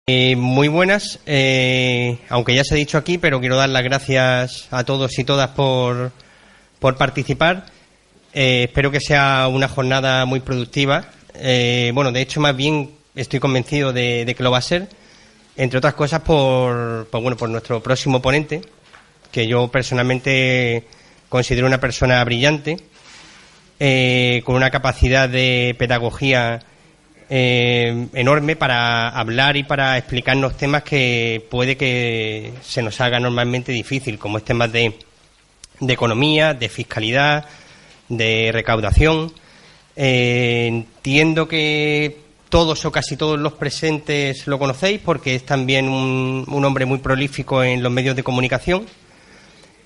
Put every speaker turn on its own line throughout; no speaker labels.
Muy buenas, aunque ya se ha dicho aquí, pero quiero dar las gracias a todos y todas por participar. Espero que sea una jornada muy productiva. De hecho, más bien estoy convencido de que lo va a ser, entre otras cosas por nuestro próximo ponente, que yo personalmente considero una persona brillante, con una capacidad de pedagogía enorme para hablar y para explicarnos temas que puede que se nos haga normalmente difícil, como es temas de economía, de fiscalidad, de recaudación. Entiendo que todos o casi todos los presentes lo conocéis, porque es también un hombre muy prolífico en los medios de comunicación.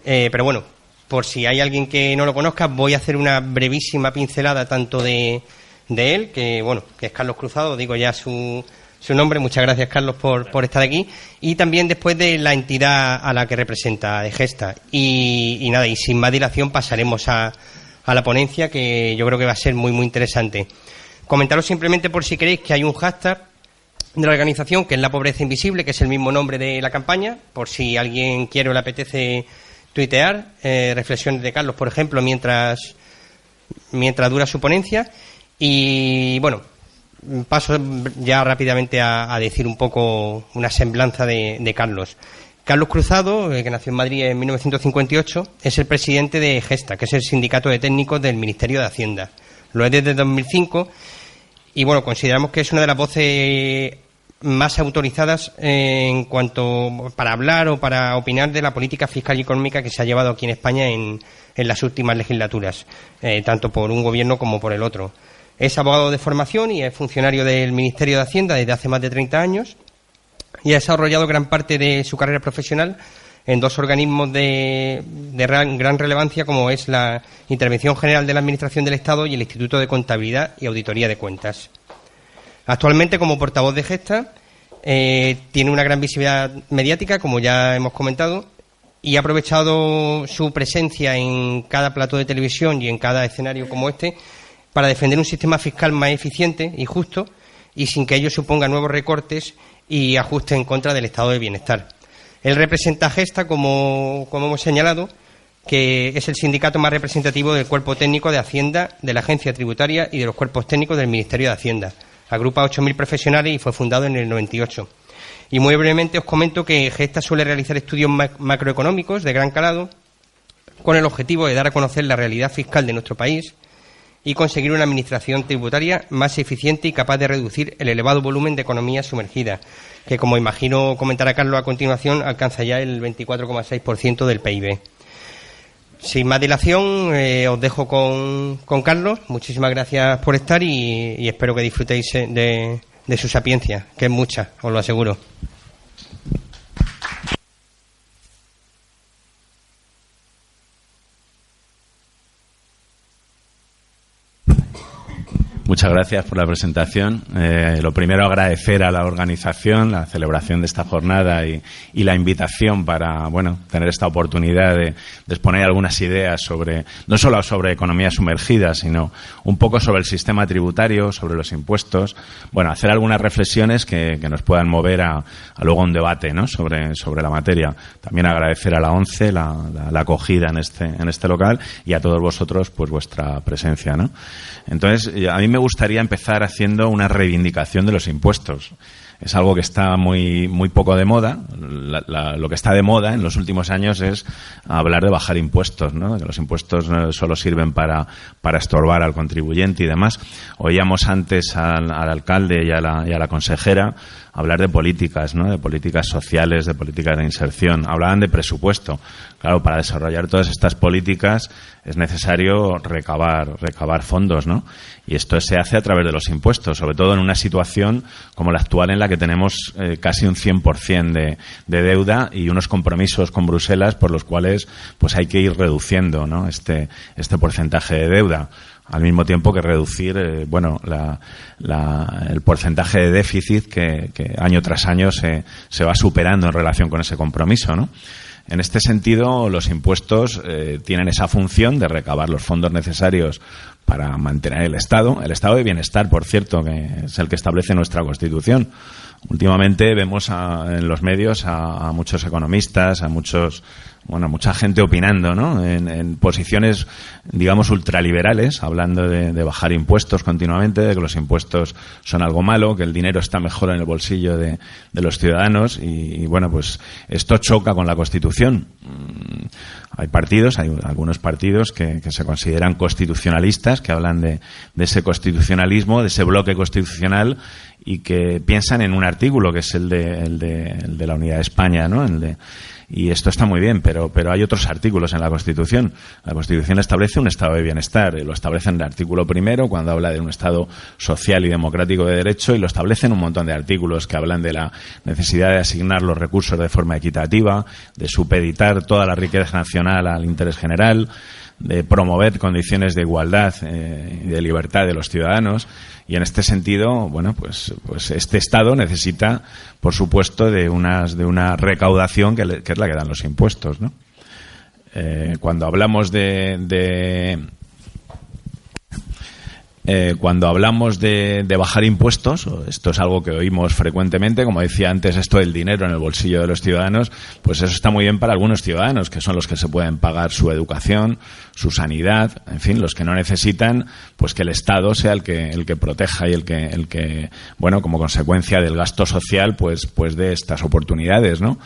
Pero bueno, por si hay alguien que no lo conozca, voy a hacer una brevísima pincelada tanto de él, que es Carlos Cruzado, digo ya su nombre. Muchas gracias, Carlos, por estar aquí, y también después de la entidad a la que representa, de Gesta. Y nada, y sin más dilación pasaremos a la ponencia, que yo creo que va a ser muy muy interesante. Comentaros simplemente, por si queréis, que hay un hashtag de la organización, que es La Pobreza Invisible, que es el mismo nombre de la campaña, por si alguien quiere o le apetece tuitear reflexiones de Carlos, por ejemplo, mientras dura su ponencia. Y bueno, paso ya rápidamente a decir un poco una semblanza de Carlos. Carlos Cruzado, que nació en Madrid en 1958, es el presidente de Gesta, que es el sindicato de técnicos del Ministerio de Hacienda. Lo es desde 2005 y consideramos que es una de las voces más autorizadas en cuanto para hablar o para opinar de la política fiscal y económica que se ha llevado aquí en España en las últimas legislaturas, tanto por un gobierno como por el otro. Es abogado de formación y es funcionario del Ministerio de Hacienda desde hace más de 30 años y ha desarrollado gran parte de su carrera profesional en dos organismos de gran relevancia, como es la Intervención General de la Administración del Estado y el Instituto de Contabilidad y Auditoría de Cuentas. Actualmente, como portavoz de Gesta, tiene una gran visibilidad mediática, como ya hemos comentado, y ha aprovechado su presencia en cada plató de televisión y en cada escenario como este para defender un sistema fiscal más eficiente y justo, y sin que ello suponga nuevos recortes y ajustes en contra del estado de bienestar. Él representa a Gesta, como hemos señalado, que es el sindicato más representativo del cuerpo técnico de Hacienda, de la Agencia Tributaria y de los cuerpos técnicos del Ministerio de Hacienda. Agrupa a 8.000 profesionales y fue fundado en el 98. Y muy brevemente os comento que Gesta suele realizar estudios macroeconómicos de gran calado con el objetivo de dar a conocer la realidad fiscal de nuestro país y conseguir una administración tributaria más eficiente y capaz de reducir el elevado volumen de economía sumergida, que, como imagino comentará Carlos a continuación, alcanza ya el 24,6% del PIB. Sin más dilación, os dejo con Carlos. Muchísimas gracias por estar y espero que disfrutéis de su sapiencia, que es mucha, os lo aseguro.
Muchas gracias por la presentación. Lo primero, agradecer a la organización la celebración de esta jornada y la invitación para tener esta oportunidad de exponer algunas ideas no solo sobre economía sumergida, sino un poco sobre el sistema tributario, sobre los impuestos. Hacer algunas reflexiones que nos puedan mover a luego un debate, ¿no?, sobre la materia. También agradecer a la ONCE la acogida en este local y a todos vosotros pues vuestra presencia, ¿no? Entonces, a mí me gustaría empezar haciendo una reivindicación de los impuestos. Es algo que está muy poco de moda. Lo que está de moda en los últimos años es hablar de bajar impuestos, ¿no? Que los impuestos solo sirven para estorbar al contribuyente y demás. Oíamos antes al alcalde y a la consejera hablar de políticas, ¿no?, de políticas sociales, de políticas de inserción. Hablaban de presupuesto. Claro, para desarrollar todas estas políticas es necesario recabar fondos, ¿no? Y esto se hace a través de los impuestos, sobre todo en una situación como la actual en la que tenemos casi un 100% de deuda y unos compromisos con Bruselas por los cuales pues hay que ir reduciendo, ¿no?, este porcentaje de deuda. Al mismo tiempo que reducir el porcentaje de déficit que año tras año se va superando en relación con ese compromiso, ¿no? En este sentido, los impuestos tienen esa función de recabar los fondos necesarios para mantener el Estado de bienestar, por cierto, que es el que establece nuestra Constitución. Últimamente vemos en los medios a muchos economistas, mucha gente opinando, ¿no? En posiciones, digamos, ultraliberales, hablando de bajar impuestos continuamente, de que los impuestos son algo malo, que el dinero está mejor en el bolsillo de los ciudadanos y bueno, pues esto choca con la Constitución. Hay algunos partidos que se consideran constitucionalistas, que hablan de ese constitucionalismo, de ese bloque constitucional y que piensan en un artículo que es el de la unidad de España, ¿no? Y esto está muy bien, pero hay otros artículos en la Constitución. La Constitución establece un estado de bienestar, lo establece en el artículo primero, cuando habla de un estado social y democrático de derecho, y lo establece en un montón de artículos que hablan de la necesidad de asignar los recursos de forma equitativa, de supeditar toda la riqueza nacional al interés general, de promover condiciones de igualdad y de libertad de los ciudadanos. Y en este sentido, bueno, pues este Estado necesita, por supuesto, de una recaudación que es la que dan los impuestos, ¿no? Cuando hablamos de bajar impuestos, esto es algo que oímos frecuentemente, como decía antes, esto del dinero en el bolsillo de los ciudadanos, pues eso está muy bien para algunos ciudadanos, que son los que se pueden pagar su educación, su sanidad, en fin, los que no necesitan, pues que el Estado sea el que proteja y el que, bueno, como consecuencia del gasto social, pues dé estas oportunidades, ¿no?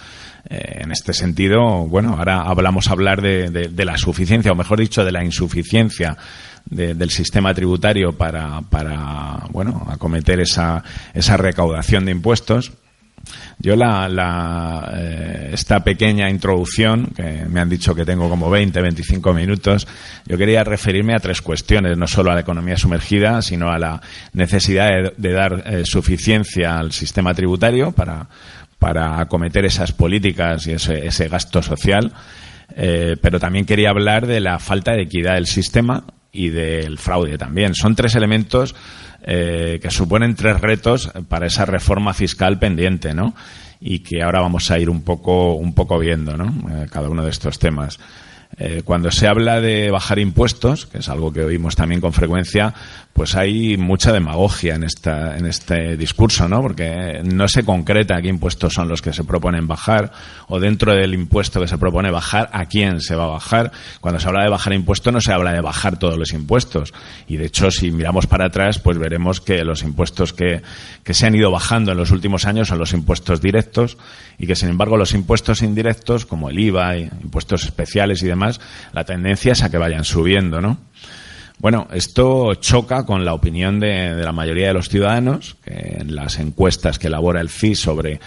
En este sentido, bueno, ahora hablar de la suficiencia, o mejor dicho, de la insuficiencia del sistema tributario para bueno, acometer esa recaudación de impuestos. Yo esta pequeña introducción, que me han dicho que tengo como 25 minutos, yo quería referirme a tres cuestiones, no solo a la economía sumergida, sino a la necesidad de dar suficiencia al sistema tributario para acometer esas políticas y ese gasto social, pero también quería hablar de la falta de equidad del sistema y del fraude también. Son tres elementos que suponen tres retos para esa reforma fiscal pendiente, ¿no? Y que ahora vamos a ir un poco viendo, ¿no? Cada uno de estos temas. Cuando se habla de bajar impuestos, que es algo que oímos también con frecuencia, pues hay mucha demagogia en este discurso, ¿no? Porque no se concreta qué impuestos son los que se proponen bajar, o dentro del impuesto que se propone bajar, a quién se va a bajar. Cuando se habla de bajar impuestos no se habla de bajar todos los impuestos. Y de hecho, si miramos para atrás, pues veremos que los impuestos que se han ido bajando en los últimos años son los impuestos directos, y que sin embargo los impuestos indirectos, como el IVA, impuestos especiales y demás, la tendencia es a que vayan subiendo, ¿no? Bueno, esto choca con la opinión de la mayoría de los ciudadanos, que en las encuestas que elabora el CIS sobre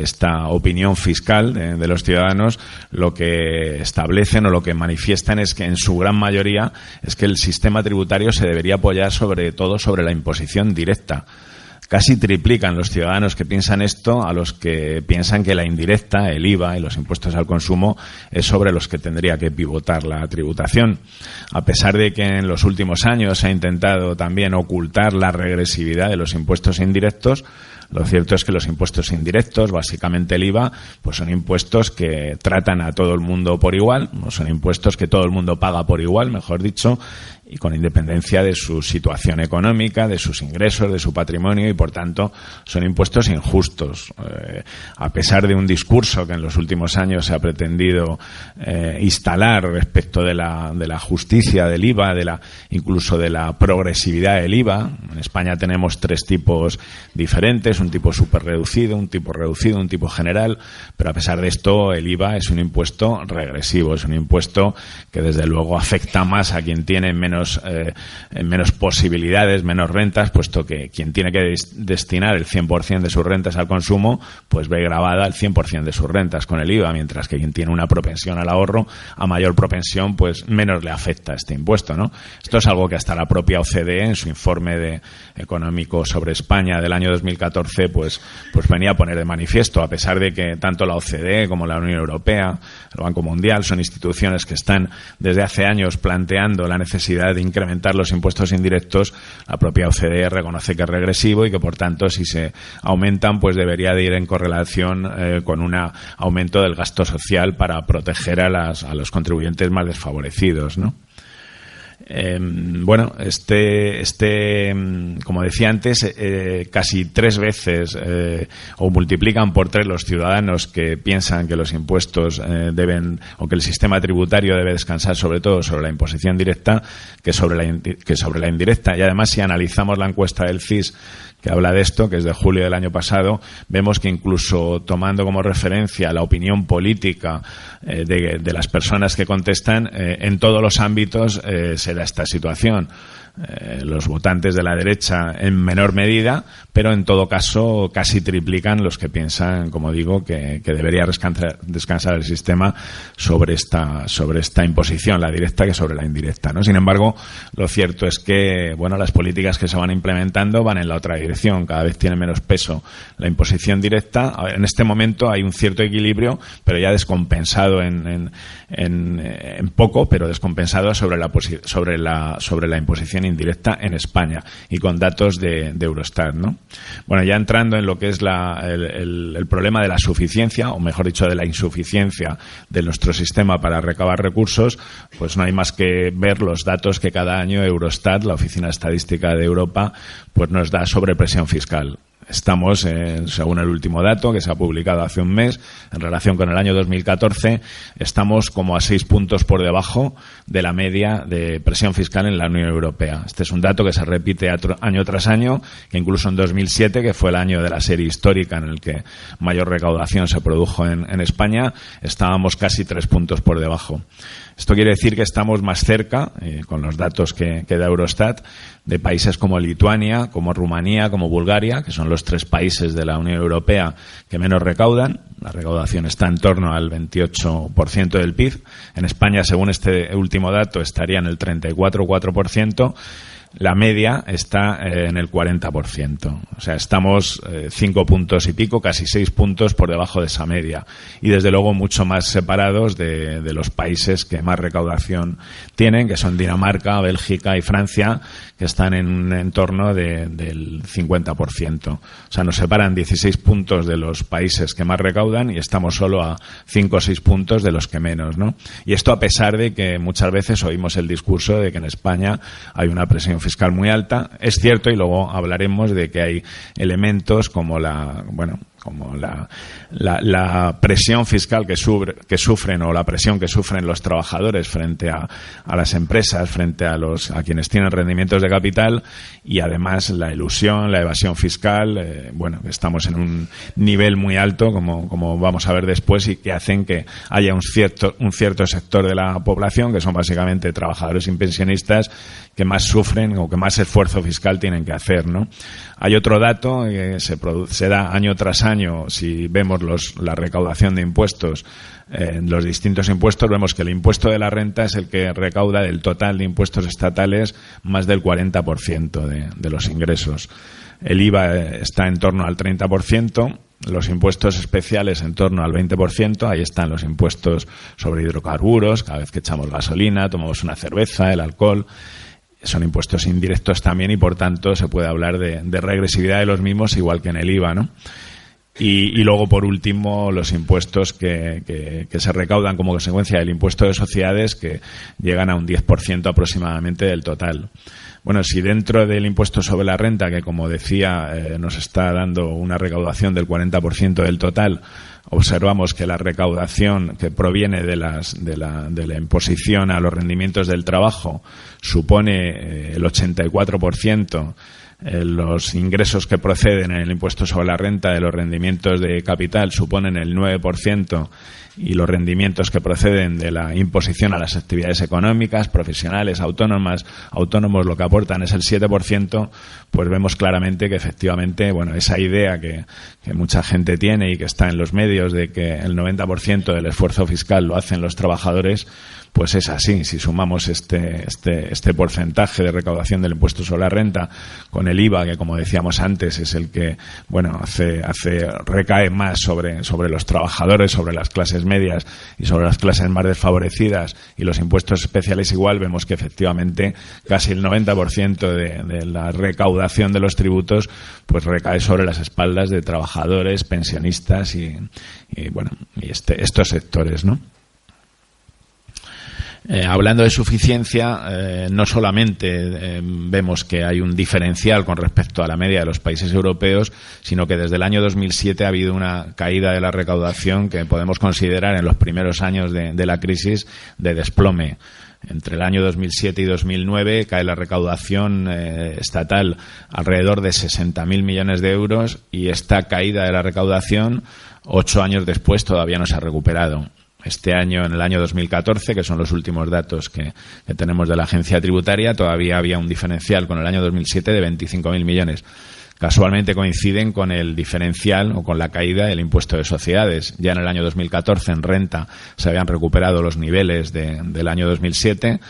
esta opinión fiscal de los ciudadanos, lo que establecen o lo que manifiestan es que en su gran mayoría es que el sistema tributario se debería apoyar sobre todo sobre la imposición directa. Casi triplican los ciudadanos que piensan esto a los que piensan que la indirecta, el IVA y los impuestos al consumo es sobre los que tendría que pivotar la tributación. A pesar de que en los últimos años se ha intentado también ocultar la regresividad de los impuestos indirectos, lo cierto es que los impuestos indirectos, básicamente el IVA, pues son impuestos que tratan a todo el mundo por igual, no son impuestos que todo el mundo paga por igual, mejor dicho, y con independencia de su situación económica, de sus ingresos, de su patrimonio, y por tanto son impuestos injustos. A pesar de un discurso que en los últimos años se ha pretendido instalar respecto de la justicia del IVA, incluso de la progresividad del IVA. En España tenemos tres tipos diferentes, un tipo superreducido, un tipo reducido, un tipo general, pero a pesar de esto el IVA es un impuesto regresivo, es un impuesto que desde luego afecta más a quien tiene menos posibilidades, menos rentas, puesto que quien tiene que destinar el 100% de sus rentas al consumo, pues ve grabada el 100% de sus rentas con el IVA, mientras que quien tiene una propensión al ahorro, a mayor propensión, pues menos le afecta este impuesto, ¿no? Esto es algo que hasta la propia OCDE, en su informe económico sobre España del año 2014, pues venía a poner de manifiesto, a pesar de que tanto la OCDE como la Unión Europea, el Banco Mundial, son instituciones que están desde hace años planteando la necesidad idea de incrementar los impuestos indirectos, la propia OCDE reconoce que es regresivo y que, por tanto, si se aumentan, pues debería de ir en correlación con un aumento del gasto social para proteger a los contribuyentes más desfavorecidos, ¿no? Bueno, como decía antes, casi 3 veces o multiplican por 3 los ciudadanos que piensan que los impuestos deben, o que el sistema tributario debe descansar sobre todo sobre la imposición directa que sobre la indirecta. Y además, si analizamos la encuesta del CIS que habla de esto, que es de julio del año pasado, vemos que incluso tomando como referencia la opinión política de las personas que contestan, en todos los ámbitos se da esta situación. Los votantes de la derecha en menor medida, pero en todo caso casi triplican los que piensan, como digo, que debería descansar el sistema sobre esta imposición, la directa, que sobre la indirecta, ¿no? Sin embargo, lo cierto es que, bueno, las políticas que se van implementando van en la otra dirección. Cada vez tiene menos peso la imposición directa. En este momento hay un cierto equilibrio, pero ya descompensado en poco, pero descompensado sobre la imposición indirecta en España, y con datos de Eurostat, ¿no? Bueno, ya entrando en lo que es el problema de la suficiencia, o mejor dicho, de la insuficiencia de nuestro sistema para recabar recursos, pues no hay más que ver los datos que cada año Eurostat, la Oficina Estadística de Europa, pues nos da sobre presión fiscal. Estamos, según el último dato que se ha publicado hace un mes, en relación con el año 2014, estamos como a 6 puntos por debajo de la media de presión fiscal en la Unión Europea. Este es un dato que se repite año tras año, que incluso en 2007, que fue el año de la serie histórica en el que mayor recaudación se produjo en España, estábamos casi 3 puntos por debajo. Esto quiere decir que estamos más cerca, con los datos que da Eurostat, de países como Lituania, como Rumanía, como Bulgaria, que son los 3 países de la Unión Europea que menos recaudan. La recaudación está en torno al 28% del PIB. En España, según este último dato, estaría en el 34,4%. La media está en el 40%. O sea, estamos 5 puntos y pico, casi 6 puntos por debajo de esa media. Y desde luego mucho más separados de los países que más recaudación tienen, que son Dinamarca, Bélgica y Francia, que están en un entorno del 50%. O sea, nos separan 16 puntos de los países que más recaudan y estamos solo a 5 o 6 puntos de los que menos, ¿no? Y esto a pesar de que muchas veces oímos el discurso de que en España hay una presión fiscal muy alta. Es cierto, y luego hablaremos de que hay elementos como la presión fiscal que sufren, o la presión que sufren los trabajadores frente a las empresas, frente a quienes tienen rendimientos de capital, y además la elusión, la evasión fiscal, estamos en un nivel muy alto, como vamos a ver después, y que hacen que haya un cierto sector de la población, que son básicamente trabajadores y pensionistas, que más sufren o que más esfuerzo fiscal tienen que hacer, ¿no? Hay otro dato que se da año tras año. Si vemos la recaudación de impuestos, los distintos impuestos, vemos que el impuesto de la renta es el que recauda del total de impuestos estatales más del 40% de los ingresos. El IVA está en torno al 30%. Los impuestos especiales en torno al 20%, ahí están los impuestos sobre hidrocarburos, cada vez que echamos gasolina, tomamos una cerveza, el alcohol. Son impuestos indirectos también, y por tanto se puede hablar de regresividad de los mismos, igual que en el IVA, ¿no? Y luego, por último, los impuestos que se recaudan como consecuencia del impuesto de sociedades, que llegan a un 10% aproximadamente del total. Bueno, si dentro del impuesto sobre la renta, que como decía nos está dando una recaudación del 40% del total, observamos que la recaudación que proviene de la imposición a los rendimientos del trabajo supone el 84%, los ingresos que proceden en el impuesto sobre la renta de los rendimientos de capital suponen el 9%, y los rendimientos que proceden de la imposición a las actividades económicas, profesionales, autónomos lo que aportan es el 7%, pues vemos claramente que efectivamente, esa idea que mucha gente tiene y que está en los medios de que el 90% del esfuerzo fiscal lo hacen los trabajadores, pues es así. Si sumamos este porcentaje de recaudación del impuesto sobre la renta con el IVA, que como decíamos antes es el que recae más sobre los trabajadores, sobre las clases medias y sobre las clases más desfavorecidas, y los impuestos especiales igual, vemos que efectivamente casi el 90% de la recaudación de los tributos pues recae sobre las espaldas de trabajadores, pensionistas y estos sectores, ¿no? Hablando de suficiencia, no solamente vemos que hay un diferencial con respecto a la media de los países europeos, sino que desde el año 2007 ha habido una caída de la recaudación que podemos considerar en los primeros años de la crisis de desplome. Entre el año 2007 y 2009 cae la recaudación estatal alrededor de 60.000 millones de euros, y esta caída de la recaudación 8 años después todavía no se ha recuperado. Este año, en el año 2014, que son los últimos datos que tenemos de la agencia tributaria, todavía había un diferencial con el año 2007 de 25.000 millones. Casualmente coinciden con el diferencial o con la caída del impuesto de sociedades. Ya en el año 2014 en renta se habían recuperado los niveles del año 2007.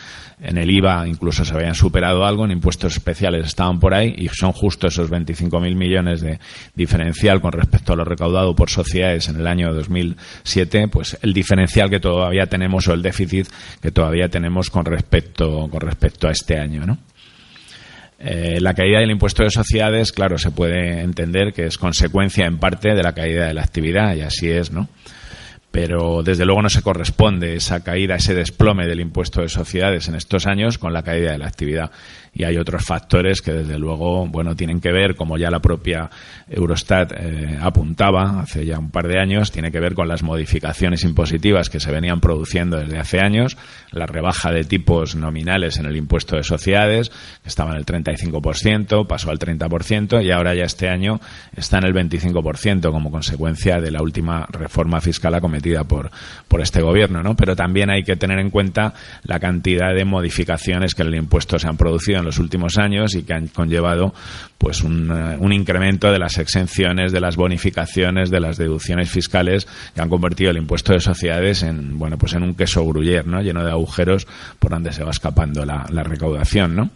En el IVA incluso se habían superado algo, en impuestos especiales estaban por ahí, y son justo esos 25.000 millones de diferencial con respecto a lo recaudado por sociedades en el año 2007, pues el diferencial que todavía tenemos, o el déficit que todavía tenemos con respecto a este año, ¿no? La caída del impuesto de sociedades, claro, se puede entender que es consecuencia en parte de la caída de la actividad, y así es, ¿no? Pero desde luego no se corresponde esa caída, ese desplome del impuesto de sociedades en estos años con la caída de la actividad. Y hay otros factores que desde luego, tienen que ver, como ya la propia Eurostat apuntaba hace ya un par de años, tiene que ver con las modificaciones impositivas que se venían produciendo desde hace años, la rebaja de tipos nominales en el impuesto de sociedades, que estaba en el 35%, pasó al 30%, y ahora ya este año está en el 25% como consecuencia de la última reforma fiscal acometida por este gobierno, ¿no? Pero también hay que tener en cuenta la cantidad de modificaciones que en el impuesto se han producido en los últimos años y que han conllevado pues un incremento de las exenciones, de las bonificaciones, de las deducciones fiscales, que han convertido el impuesto de sociedades en un queso gruyère, ¿no? Lleno de agujeros por donde se va escapando la recaudación, ¿no?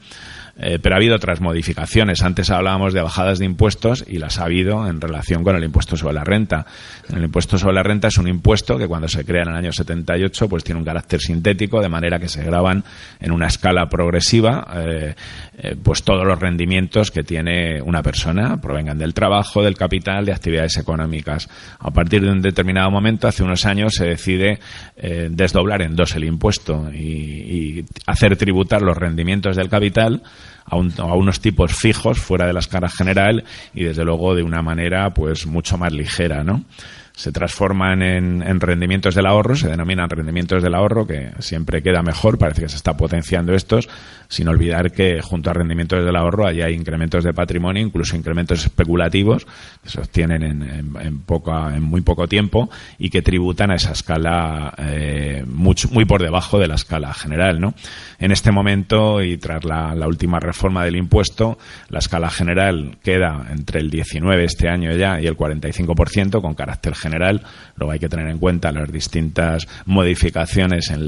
Pero ha habido otras modificaciones. Antes hablábamos de bajadas de impuestos, y las ha habido en relación con el impuesto sobre la renta. El impuesto sobre la renta es un impuesto que cuando se crea en el año 78 pues tiene un carácter sintético, de manera que se graban en una escala progresiva pues todos los rendimientos que tiene una persona, provengan del trabajo, del capital, de actividades económicas. A partir de un determinado momento, hace unos años, se decide desdoblar en dos el impuesto y hacer tributar los rendimientos del capital a unos tipos fijos fuera de la escala general, y desde luego de una manera pues mucho más ligera, ¿no? Se transforman en rendimientos del ahorro, se denominan rendimientos del ahorro, que siempre queda mejor, parece que se está potenciando estos, sin olvidar que junto a rendimientos del ahorro hay incrementos de patrimonio, incluso incrementos especulativos, que se obtienen en muy poco tiempo, y que tributan a esa escala muy por debajo de la escala general, ¿no? En este momento, y tras la última reforma del impuesto, la escala general queda entre el 19% este año ya y el 45% con carácter general. Luego hay que tener en cuenta las distintas modificaciones en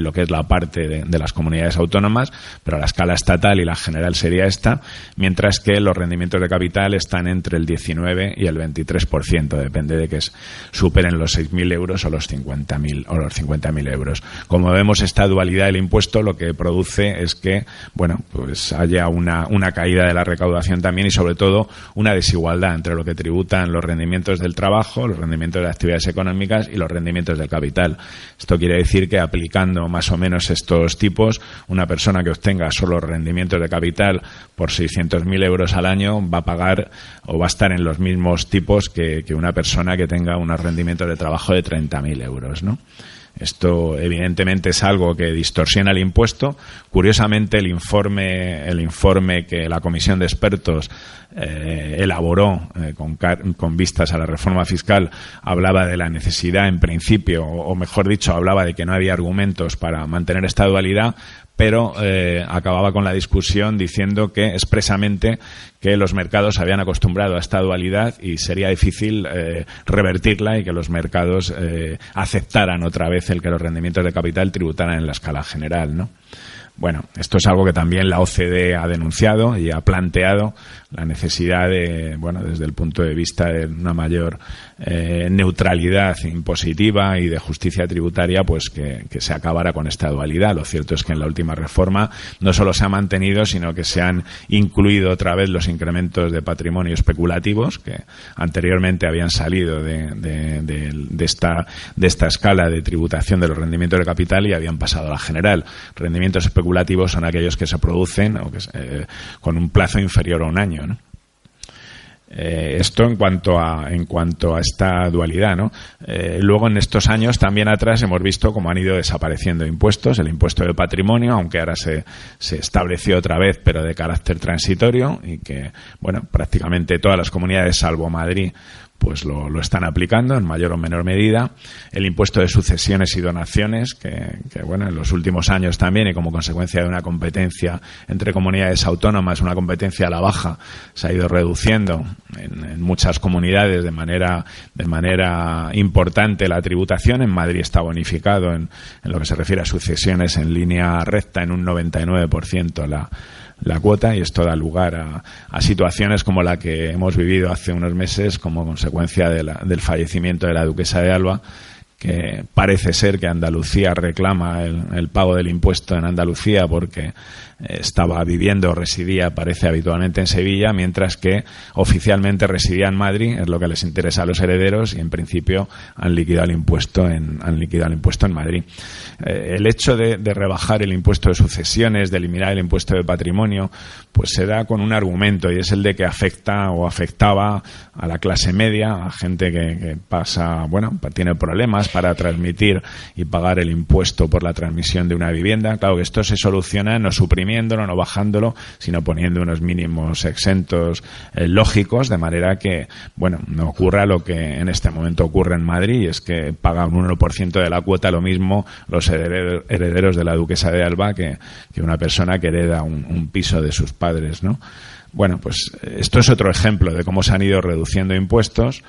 lo que es la parte de las comunidades autónomas, pero la escala estatal y la general sería esta, mientras que los rendimientos de capital están entre el 19 y el 23%, depende de que superen los 6.000 euros o los 50.000 euros. Como vemos, esta dualidad del impuesto lo que produce es que pues haya una caída de la recaudación también, y sobre todo una desigualdad entre lo que tributan los rendimientos del trabajo, los rendimientos de actividades económicas y los rendimientos del capital. Esto quiere decir que, aplicando más o menos estos tipos, una persona que obtenga solo rendimientos de capital por 600.000 euros al año va a pagar o va a estar en los mismos tipos que una persona que tenga unos rendimientos de trabajo de 30.000 euros, ¿no? Esto evidentemente es algo que distorsiona el impuesto. Curiosamente, el informe que la comisión de expertos elaboró con vistas a la reforma fiscal hablaba de la necesidad, en principio, o mejor dicho, hablaba de que no había argumentos para mantener esta dualidad, pero acababa con la discusión diciendo que expresamente que los mercados se habían acostumbrado a esta dualidad y sería difícil revertirla, y que los mercados aceptaran otra vez el que los rendimientos de capital tributaran en la escala general, ¿no? Bueno, esto es algo que también la OCDE ha denunciado y ha planteado la necesidad de, bueno, desde el punto de vista de una mayor neutralidad impositiva y de justicia tributaria, pues que se acabara con esta dualidad. Lo cierto es que en la última reforma no solo se ha mantenido, sino que se han incluido otra vez los incrementos de patrimonio especulativos que anteriormente habían salido de esta escala de tributación de los rendimientos de capital y habían pasado a la general. Rendimientos especulativos son aquellos que se producen con un plazo inferior a un año, ¿no? Esto en cuanto a esta dualidad, ¿no? Luego, en estos años también atrás hemos visto cómo han ido desapareciendo impuestos. El impuesto de patrimonio, aunque ahora se estableció otra vez, pero de carácter transitorio, y que, bueno, prácticamente todas las comunidades, salvo Madrid, pues lo están aplicando en mayor o menor medida. El impuesto de sucesiones y donaciones, que bueno, en los últimos años también, y como consecuencia de una competencia entre comunidades autónomas, una competencia a la baja, se ha ido reduciendo en muchas comunidades de manera importante la tributación. En Madrid está bonificado en lo que se refiere a sucesiones en línea recta en un 99% la cuota, y esto da lugar a situaciones como la que hemos vivido hace unos meses como consecuencia del fallecimiento de la duquesa de Alba, que parece ser que Andalucía reclama el pago del impuesto en Andalucía porque estaba viviendo o residía, parece, habitualmente en Sevilla, mientras que oficialmente residía en Madrid. Es lo que les interesa a los herederos, y en principio han liquidado el impuesto en Madrid. El hecho de rebajar el impuesto de sucesiones, de eliminar el impuesto de patrimonio, pues se da con un argumento, y es el de que afecta o afectaba a la clase media, a gente que tiene problemas para transmitir y pagar el impuesto por la transmisión de una vivienda. Claro que esto se soluciona no suprimiéndolo, no bajándolo, sino poniendo unos mínimos exentos lógicos, de manera que, bueno, no ocurra lo que en este momento ocurre en Madrid, y es que pagan un 1% de la cuota, lo mismo los herederos de la duquesa de Alba que una persona que hereda un piso de sus padres, ¿no? Bueno, pues esto es otro ejemplo de cómo se han ido reduciendo impuestos.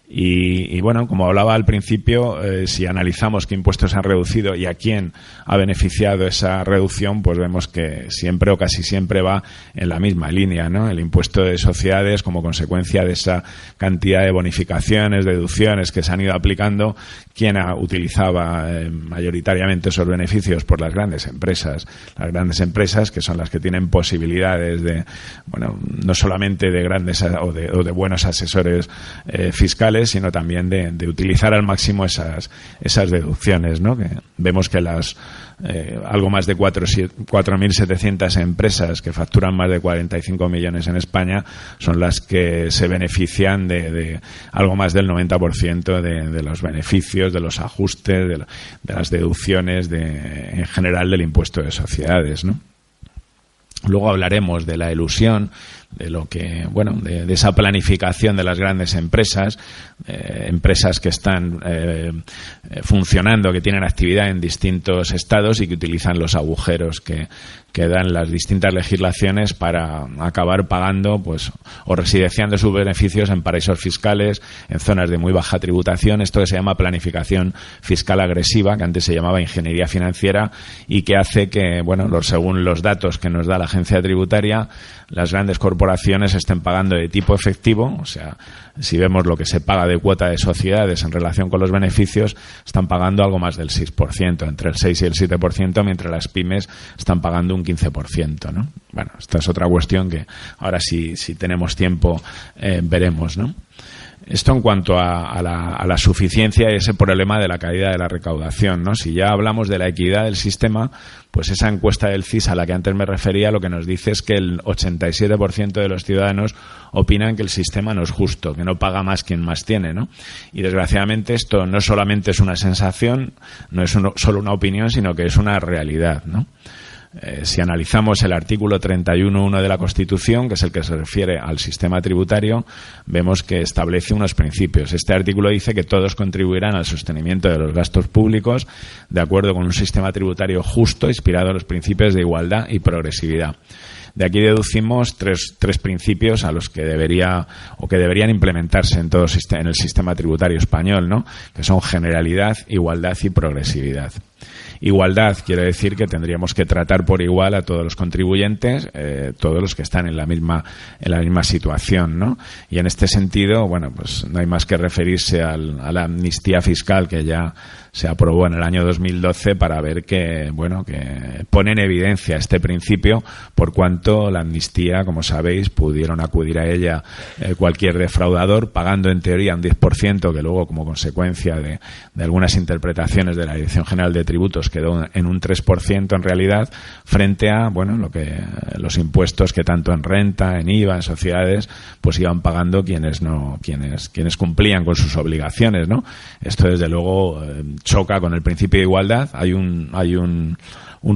Y bueno, como hablaba al principio, si analizamos qué impuestos han reducido y a quién ha beneficiado esa reducción, pues vemos que siempre o casi siempre va en la misma línea, ¿no? El impuesto de sociedades, como consecuencia de esa cantidad de bonificaciones, deducciones que se han ido aplicando, ¿quién utilizaba mayoritariamente esos beneficios? Por las grandes empresas. Las grandes empresas, que son las que tienen posibilidades de, bueno, no solamente de grandes o de buenos asesores fiscales, sino también de utilizar al máximo esas deducciones, ¿no? Que vemos que algo más de 4.700 empresas que facturan más de 45 millones en España son las que se benefician de algo más del 90% de los beneficios, de los ajustes, de las deducciones, en general del impuesto de sociedades, ¿no? Luego hablaremos de la elusión, de lo que, bueno, de esa planificación de las grandes empresas, empresas que están funcionando, que tienen actividad en distintos estados y que utilizan los agujeros que dan las distintas legislaciones para acabar pagando, pues, o residenciando sus beneficios en paraísos fiscales, en zonas de muy baja tributación. Esto que se llama planificación fiscal agresiva, que antes se llamaba ingeniería financiera, y que hace que, bueno, según los datos que nos da la agencia tributaria, las grandes corporaciones estén pagando de tipo efectivo, o sea, si vemos lo que se paga de cuota de sociedades en relación con los beneficios, están pagando algo más del 6%, entre el 6 y el 7%, mientras las pymes están pagando un 15%, ¿no? Bueno, esta es otra cuestión que ahora si tenemos tiempo veremos, ¿no? Esto en cuanto a la suficiencia y ese problema de la caída de la recaudación, ¿no? Si ya hablamos de la equidad del sistema, pues esa encuesta del CIS a la que antes me refería lo que nos dice es que el 87% de los ciudadanos opinan que el sistema no es justo, que no paga más quien más tiene, ¿no? Y desgraciadamente esto no solamente es una sensación, no es solo una opinión, sino que es una realidad, ¿no? Si analizamos el artículo 31.1 de la Constitución, que es el que se refiere al sistema tributario, vemos que establece unos principios. Este artículo dice que todos contribuirán al sostenimiento de los gastos públicos de acuerdo con un sistema tributario justo, inspirado en los principios de igualdad y progresividad. De aquí deducimos tres principios a los que deberían implementarse en el sistema tributario español, ¿no? Que son generalidad, igualdad y progresividad. Igualdad quiere decir que tendríamos que tratar por igual a todos los contribuyentes, todos los que están en la misma situación, ¿no? Y en este sentido, bueno, pues no hay más que referirse a la amnistía fiscal que ya se aprobó en el año 2012 para ver que pone en evidencia este principio, por cuanto la amnistía, como sabéis, pudieron acudir a ella cualquier defraudador, pagando en teoría un 10%, que luego, como consecuencia de algunas interpretaciones de la Dirección General de Tributos, quedó en un 3% en realidad, frente a los impuestos que tanto en renta, en IVA, en sociedades, pues iban pagando quienes cumplían con sus obligaciones, ¿no? Esto desde luego choca con el principio de igualdad. Hay un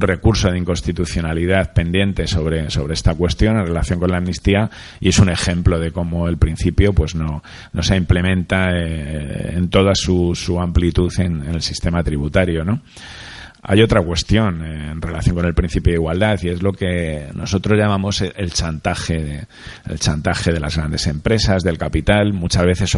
recurso de inconstitucionalidad pendiente sobre esta cuestión en relación con la amnistía, y es un ejemplo de cómo el principio pues no se implementa en toda su amplitud en el sistema tributario, ¿no? Hay otra cuestión en relación con el principio de igualdad, y es lo que nosotros llamamos el chantaje de las grandes empresas, del capital. Muchas veces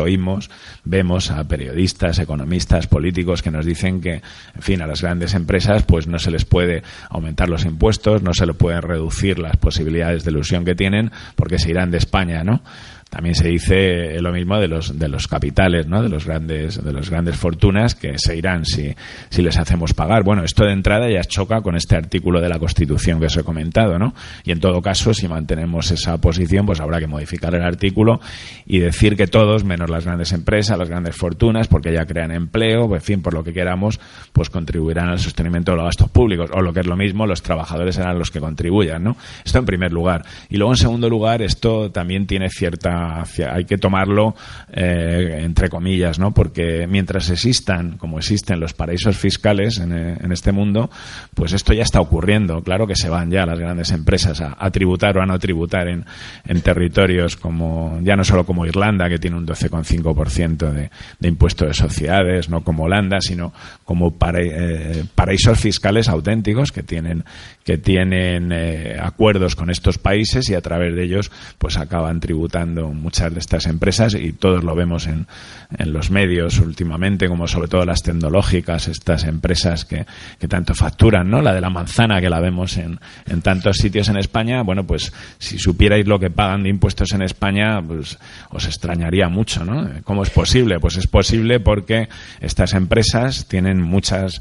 vemos a periodistas, economistas, políticos que nos dicen que, en fin, a las grandes empresas pues no se les puede aumentar los impuestos, no se les pueden reducir las posibilidades de elusión que tienen, porque se irán de España, ¿no? También se dice lo mismo de los capitales, ¿no? De los grandes fortunas, que se irán si les hacemos pagar. Bueno, esto de entrada ya choca con este artículo de la Constitución que os he comentado, ¿no? Y en todo caso, si mantenemos esa posición, pues habrá que modificar el artículo y decir que todos, menos las grandes empresas, las grandes fortunas, porque ya crean empleo, en fin, por lo que queramos, pues contribuirán al sostenimiento de los gastos públicos, o lo que es lo mismo, los trabajadores serán los que contribuyan, ¿no? Esto en primer lugar. Y luego, en segundo lugar, esto también tiene hay que tomarlo entre comillas, ¿no? Porque mientras existan, como existen los paraísos fiscales en este mundo, pues esto ya está ocurriendo. Claro que se van ya las grandes empresas a tributar o a no tributar en territorios como, ya no solo como Irlanda, que tiene un 12,5% de impuesto de sociedades, no como Holanda, sino como paraísos fiscales auténticos que tienen acuerdos con estos países, y a través de ellos pues acaban tributando muchas de estas empresas, y todos lo vemos en los medios últimamente, como sobre todo las tecnológicas, estas empresas que tanto facturan, ¿no? La de la manzana, que la vemos en tantos sitios en España. Bueno, pues si supierais lo que pagan de impuestos en España, pues os extrañaría mucho, ¿no? ¿Cómo es posible? Pues es posible porque estas empresas tienen muchas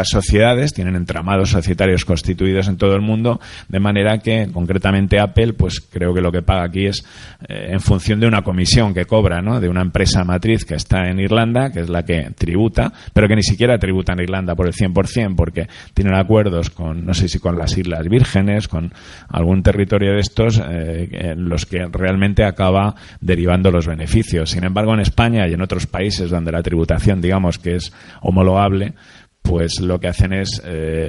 sociedades, tienen entramados societarios constituidos en todo el mundo, de manera que concretamente Apple, pues creo que lo que paga aquí es en función de una comisión que cobra, ¿no? De una empresa matriz que está en Irlanda, que es la que tributa, pero que ni siquiera tributa en Irlanda por el 100%, porque tienen acuerdos con, no sé si con las Islas Vírgenes, con algún territorio de estos, en los que realmente acaba derivando los beneficios. Sin embargo, en España y en otros países donde la tributación, digamos que es homologable, pues lo que hacen es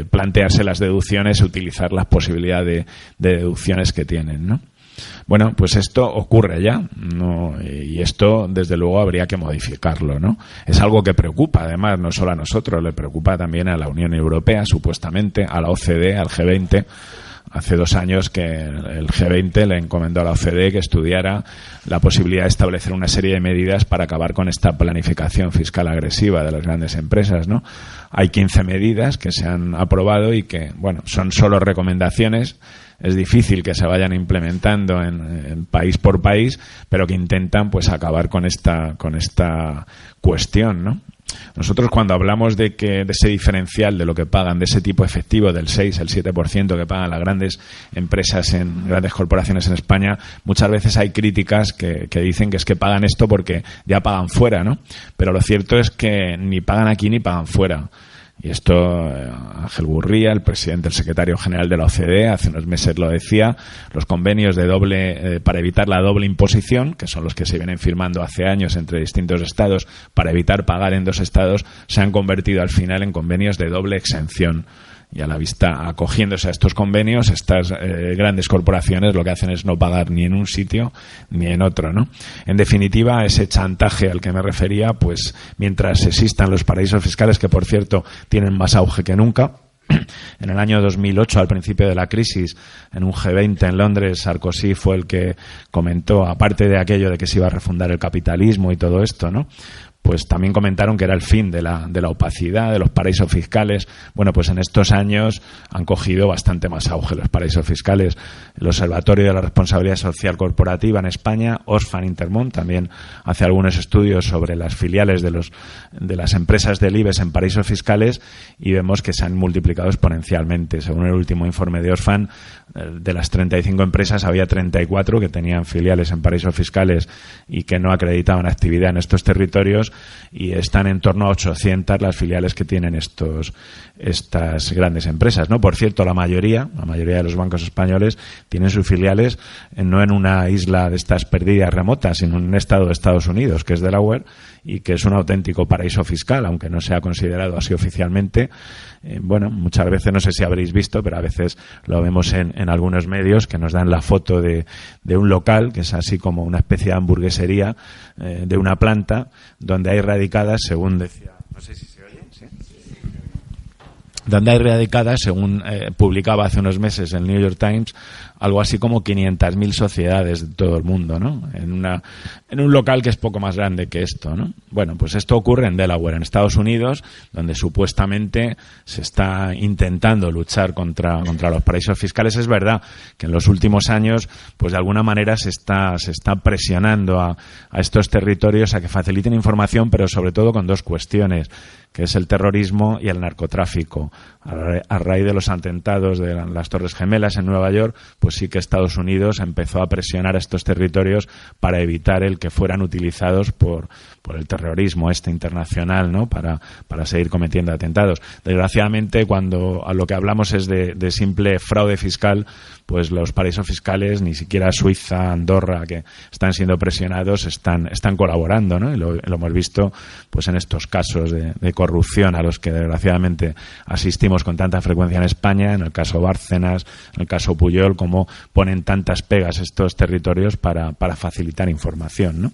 plantearse las deducciones, utilizar las posibilidades de deducciones que tienen, ¿no? Bueno, pues esto ocurre ya, ¿no? Y esto, desde luego, habría que modificarlo, ¿no? Es algo que preocupa, además, no solo a nosotros, le preocupa también a la Unión Europea, supuestamente, a la OCDE, al G20. Hace 2 años que el G20 le encomendó a la OCDE que estudiara la posibilidad de establecer una serie de medidas para acabar con esta planificación fiscal agresiva de las grandes empresas, ¿no? Hay 15 medidas que se han aprobado y que, bueno, son solo recomendaciones. Es difícil que se vayan implementando en país por país, pero que intentan pues acabar con esta cuestión, ¿no? Nosotros, cuando hablamos de ese diferencial de lo que pagan, de ese tipo efectivo del 6, el 7% que pagan las grandes empresas grandes corporaciones en España, muchas veces hay críticas que dicen que es que pagan esto porque ya pagan fuera, ¿no? Pero lo cierto es que ni pagan aquí ni pagan fuera. Y esto Ángel Gurría, el presidente, el secretario general de la OCDE, hace unos meses lo decía. Los convenios para evitar la doble imposición, que son los que se vienen firmando hace años entre distintos estados para evitar pagar en 2 estados, se han convertido al final en convenios de doble exención. Y a la vista, acogiéndose a estos convenios, estas grandes corporaciones lo que hacen es no pagar ni en un sitio ni en otro, ¿no? En definitiva, ese chantaje al que me refería, pues mientras existan los paraísos fiscales, que por cierto tienen más auge que nunca, En el año 2008, al principio de la crisis, en un G20 en Londres, Sarkozy fue el que comentó, aparte de aquello de que se iba a refundar el capitalismo y todo esto, ¿no?, pues también comentaron que era el fin de la opacidad, de los paraísos fiscales. Bueno, pues en estos años han cogido bastante más auge los paraísos fiscales. El Observatorio de la Responsabilidad Social Corporativa en España, Oxfam Intermón, también hace algunos estudios sobre las filiales de las empresas del IBEX en paraísos fiscales y vemos que se han multiplicado exponencialmente. Según el último informe de Oxfam, de las 35 empresas había 34 que tenían filiales en paraísos fiscales y que no acreditaban actividad en estos territorios, y están en torno a 800 las filiales que tienen estas grandes empresas, ¿no? Por cierto, la mayoría de los bancos españoles tienen sus filiales no en una isla de estas perdidas remotas, sino en un estado de Estados Unidos, que es Delaware, y que es un auténtico paraíso fiscal, aunque no sea considerado así oficialmente. Bueno, muchas veces, no sé si habréis visto, pero a veces lo vemos en algunos medios que nos dan la foto de un local, que es así como una especie de hamburguesería, de una planta, donde hay radicadas, según decía, no sé si se oye, ¿sí? Donde hay radicadas, según publicaba hace unos meses el New York Times, algo así como 500.000 sociedades de todo el mundo, ¿no? En un local que es poco más grande que esto, ¿no? Bueno, pues esto ocurre en Delaware, en Estados Unidos, donde supuestamente se está intentando luchar contra los paraísos fiscales. Es verdad que en los últimos años, pues de alguna manera se está presionando a estos territorios a que faciliten información, pero sobre todo con dos cuestiones, que es el terrorismo y el narcotráfico. A raíz de los atentados de las Torres Gemelas en Nueva York, pues sí que Estados Unidos empezó a presionar a estos territorios para evitar el que fueran utilizados por el terrorismo internacional, ¿no?, para seguir cometiendo atentados. Desgraciadamente, cuando a lo que hablamos es de simple fraude fiscal, pues los paraísos fiscales, ni siquiera Suiza, Andorra, que están siendo presionados, están colaborando, ¿no? Y lo hemos visto pues en estos casos de corrupción a los que desgraciadamente asistimos con tanta frecuencia en España, en el caso Bárcenas, en el caso Pujol, como ponen tantas pegas estos territorios para facilitar información, ¿no?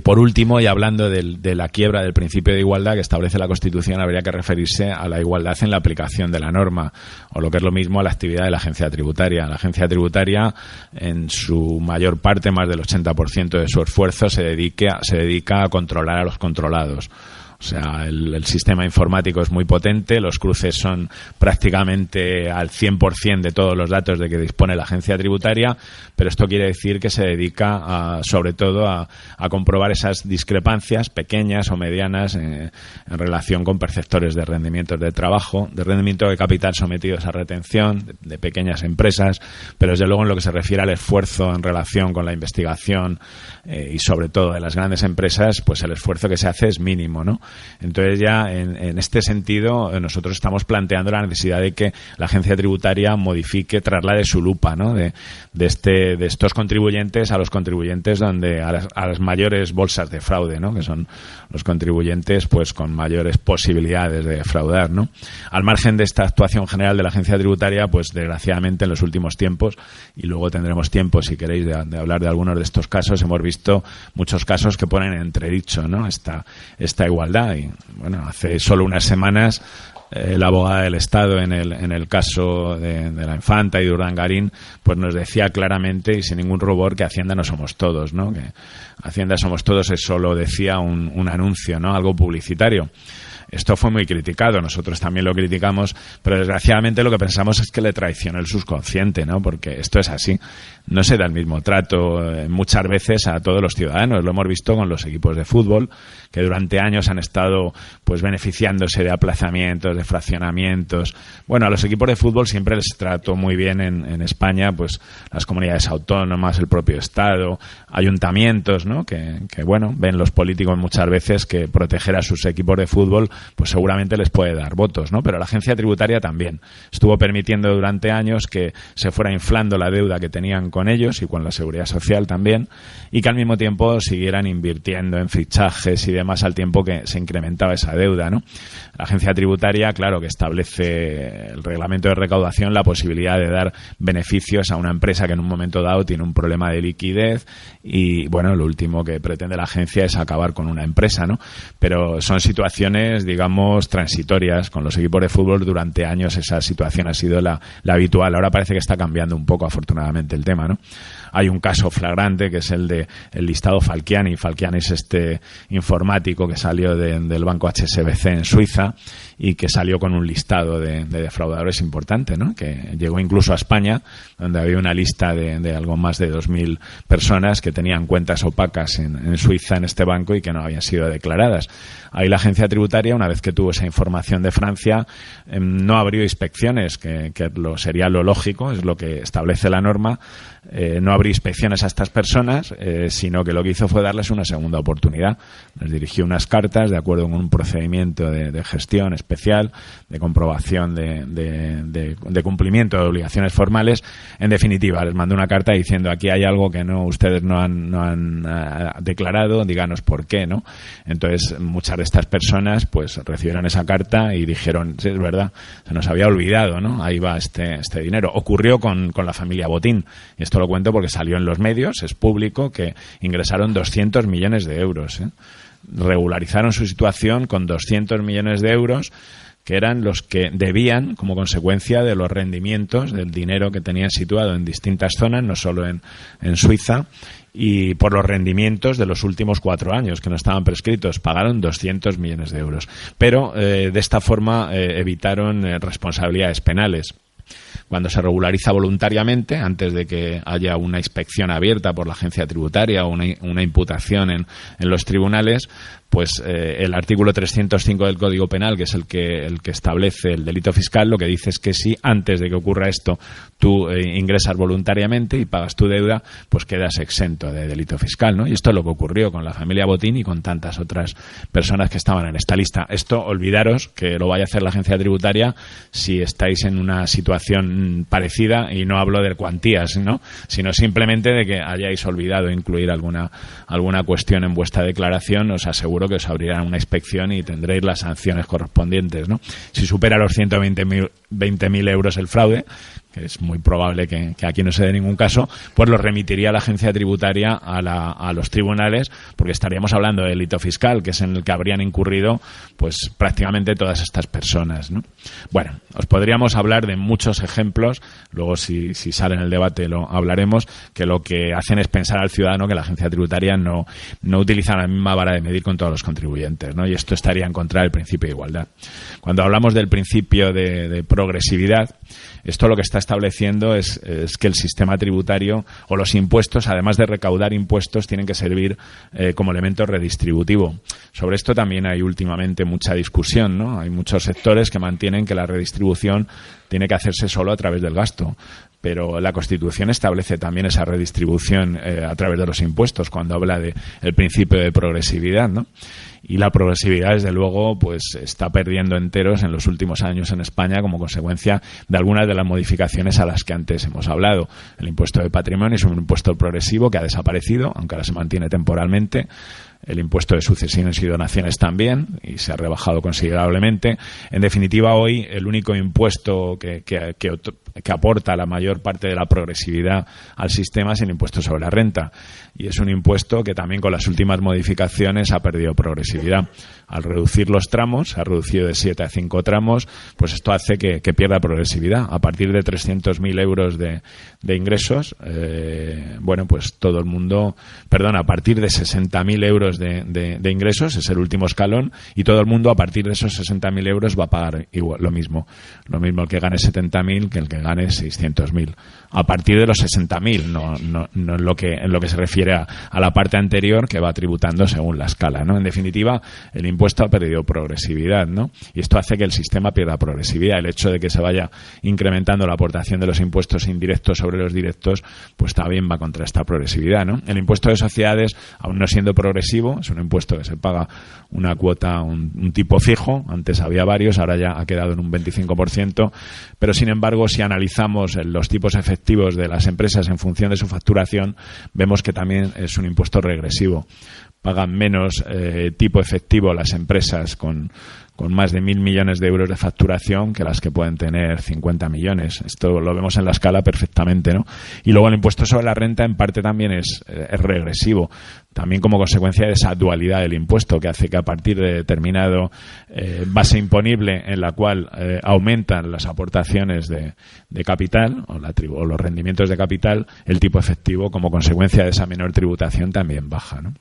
Por último, y hablando de la quiebra del principio de igualdad que establece la Constitución, habría que referirse a la igualdad en la aplicación de la norma, o lo que es lo mismo, a la actividad de la agencia tributaria. La agencia tributaria, en su mayor parte, más del 80% de su esfuerzo, se dedica a controlar a los controlados. O sea, el sistema informático es muy potente, los cruces son prácticamente al 100% de todos los datos de que dispone la agencia tributaria, pero esto quiere decir que se dedica sobre todo a comprobar esas discrepancias pequeñas o medianas en relación con perceptores de rendimientos de trabajo, de rendimiento de capital sometidos a retención, de pequeñas empresas, pero desde luego en lo que se refiere al esfuerzo en relación con la investigación y sobre todo de las grandes empresas, pues el esfuerzo que se hace es mínimo, ¿no? Entonces ya en este sentido nosotros estamos planteando la necesidad de que la agencia tributaria modifique, traslade su lupa, ¿no?, de estos contribuyentes a los contribuyentes a las mayores bolsas de fraude, ¿no?, que son los contribuyentes pues con mayores posibilidades de defraudar, ¿no? Al margen de esta actuación general de la agencia tributaria, pues desgraciadamente en los últimos tiempos, y luego tendremos tiempo si queréis de hablar de algunos de estos casos, hemos visto muchos casos que ponen en entredicho, ¿no?, esta igualdad. Y bueno, hace solo unas semanas la abogada del Estado en el caso de la Infanta y de Urdangarín pues nos decía claramente y sin ningún rubor que Hacienda no somos todos, ¿no?, que Hacienda somos todos, eso lo decía un anuncio, ¿no?, algo publicitario. Esto fue muy criticado, nosotros también lo criticamos, pero desgraciadamente lo que pensamos es que le traicionó el subconsciente, ¿no?, porque esto es así. No se da el mismo trato muchas veces a todos los ciudadanos. Lo hemos visto con los equipos de fútbol, que durante años han estado pues beneficiándose de aplazamientos, de fraccionamientos. Bueno, a los equipos de fútbol siempre les trató muy bien en España, pues las comunidades autónomas, el propio Estado, ayuntamientos, ¿no?, que bueno, ven los políticos muchas veces que proteger a sus equipos de fútbol pues seguramente les puede dar votos, ¿no? Pero la agencia tributaria también estuvo permitiendo durante años que se fuera inflando la deuda que tenían con ellos y con la seguridad social también, y que al mismo tiempo siguieran invirtiendo en fichajes y demás al tiempo que se incrementaba esa deuda, ¿no? La agencia tributaria Italia, claro, que establece el reglamento de recaudación la posibilidad de dar beneficios a una empresa que en un momento dado tiene un problema de liquidez y, bueno, lo último que pretende la agencia es acabar con una empresa, ¿no? Pero son situaciones, digamos, transitorias. Con los equipos de fútbol durante años esa situación ha sido la habitual. Ahora parece que está cambiando un poco, afortunadamente, el tema, ¿no? Hay un caso flagrante que es el de el listado Falciani. Falciani es este informático que salió del banco HSBC en Suiza y que salió con un listado de defraudadores importante, ¿no? Que llegó incluso a España, donde había una lista de algo más de 2.000 personas que tenían cuentas opacas en Suiza en este banco y que no habían sido declaradas. Ahí la agencia tributaria, una vez que tuvo esa información de Francia, no abrió inspecciones, que sería lo lógico, es lo que establece la norma. No abrió inspecciones a estas personas, sino que lo que hizo fue darles una segunda oportunidad. Les dirigió unas cartas de acuerdo con un procedimiento de gestión especial, de comprobación de cumplimiento de obligaciones formales. En definitiva, les mandó una carta diciendo: aquí hay algo que ustedes no han declarado, díganos por qué, ¿no? Entonces, muchas de estas personas pues recibieron esa carta y dijeron: sí, es verdad, se nos había olvidado, ¿no? Ahí va este dinero. Ocurrió con la familia Botín. Y esto lo cuento porque salió en los medios, es público, que ingresaron 200 millones de euros. Regularizaron su situación con 200 millones de euros, que eran los que debían como consecuencia de los rendimientos del dinero que tenían situado en distintas zonas, no solo en Suiza, y por los rendimientos de los últimos 4 años que no estaban prescritos. Pagaron 200 millones de euros. Pero de esta forma evitaron responsabilidades penales. Cuando se regulariza voluntariamente, antes de que haya una inspección abierta por la agencia tributaria o una imputación en los tribunales, pues el artículo 305 del Código Penal, que es el que establece el delito fiscal, lo que dice es que si antes de que ocurra esto tú ingresas voluntariamente y pagas tu deuda, pues quedas exento de delito fiscal, ¿no? Y esto es lo que ocurrió con la familia Botín y con tantas otras personas que estaban en esta lista. Esto, olvidaros que lo vaya a hacer la agencia tributaria si estáis en una situación parecida, y no hablo de cuantías, ¿no? Sino simplemente de que hayáis olvidado incluir alguna cuestión en vuestra declaración. Os aseguro que os abrirán una inspección y tendréis las sanciones correspondientes, ¿no? Si supera los 120.000 euros el fraude, que es muy probable que aquí no se dé ningún caso, pues lo remitiría la agencia tributaria a los tribunales, porque estaríamos hablando de delito fiscal, que es en el que habrían incurrido pues prácticamente todas estas personas, ¿no? Bueno, os podríamos hablar de muchos ejemplos, luego si sale en el debate lo hablaremos, que lo que hacen es pensar al ciudadano que la agencia tributaria no utiliza la misma vara de medir con todos los contribuyentes, ¿no? Y esto estaría en contra del principio de igualdad. Cuando hablamos del principio de progresividad, esto lo que está estableciendo es que el sistema tributario o los impuestos, además de recaudar impuestos, tienen que servir como elemento redistributivo. Sobre esto también hay últimamente mucha discusión, ¿no? Hay muchos sectores que mantienen que la redistribución tiene que hacerse solo a través del gasto. Pero la Constitución establece también esa redistribución a través de los impuestos, cuando habla del principio de progresividad, ¿no? Y la progresividad, desde luego, pues está perdiendo enteros en los últimos años en España como consecuencia de algunas de las modificaciones a las que antes hemos hablado. El impuesto de patrimonio es un impuesto progresivo que ha desaparecido, aunque ahora se mantiene temporalmente. El impuesto de sucesiones y donaciones también, y se ha rebajado considerablemente. En definitiva, hoy el único impuesto que aporta la mayor parte de la progresividad al sistema es el impuesto sobre la renta. Y es un impuesto que también con las últimas modificaciones ha perdido progresividad. Al reducir los tramos, se ha reducido de 7 a 5 tramos, pues esto hace que pierda progresividad. A partir de 300.000 euros de ingresos, pues todo el mundo, a partir de 60.000 euros de ingresos, es el último escalón, y todo el mundo a partir de esos 60.000 euros va a pagar igual, lo mismo el que gane 70.000 que el que gane 600.000. A partir de los 60.000, no en lo que se refiere a la parte anterior, que va tributando según la escala, ¿no? En definitiva, el impuesto ha perdido progresividad, ¿no? Y esto hace que el sistema pierda progresividad. El hecho de que se vaya incrementando la aportación de los impuestos indirectos sobre los directos, pues también va contra esta progresividad, ¿no? El impuesto de sociedades, aún no siendo progresivo, es un impuesto que se paga una cuota, un tipo fijo. Antes había varios, ahora ya ha quedado en un 25%, pero sin embargo, si analizamos los tipos efectivos de las empresas en función de su facturación, vemos que también es un impuesto regresivo. pagan menos tipo efectivo las empresas con más de 1.000 millones de euros de facturación que las que pueden tener 50 millones. Esto lo vemos en la escala perfectamente, ¿no? Y luego el impuesto sobre la renta en parte también es regresivo, también como consecuencia de esa dualidad del impuesto, que hace que a partir de determinado base imponible en la cual aumentan las aportaciones de capital o los rendimientos de capital, el tipo efectivo como consecuencia de esa menor tributación también baja, ¿no?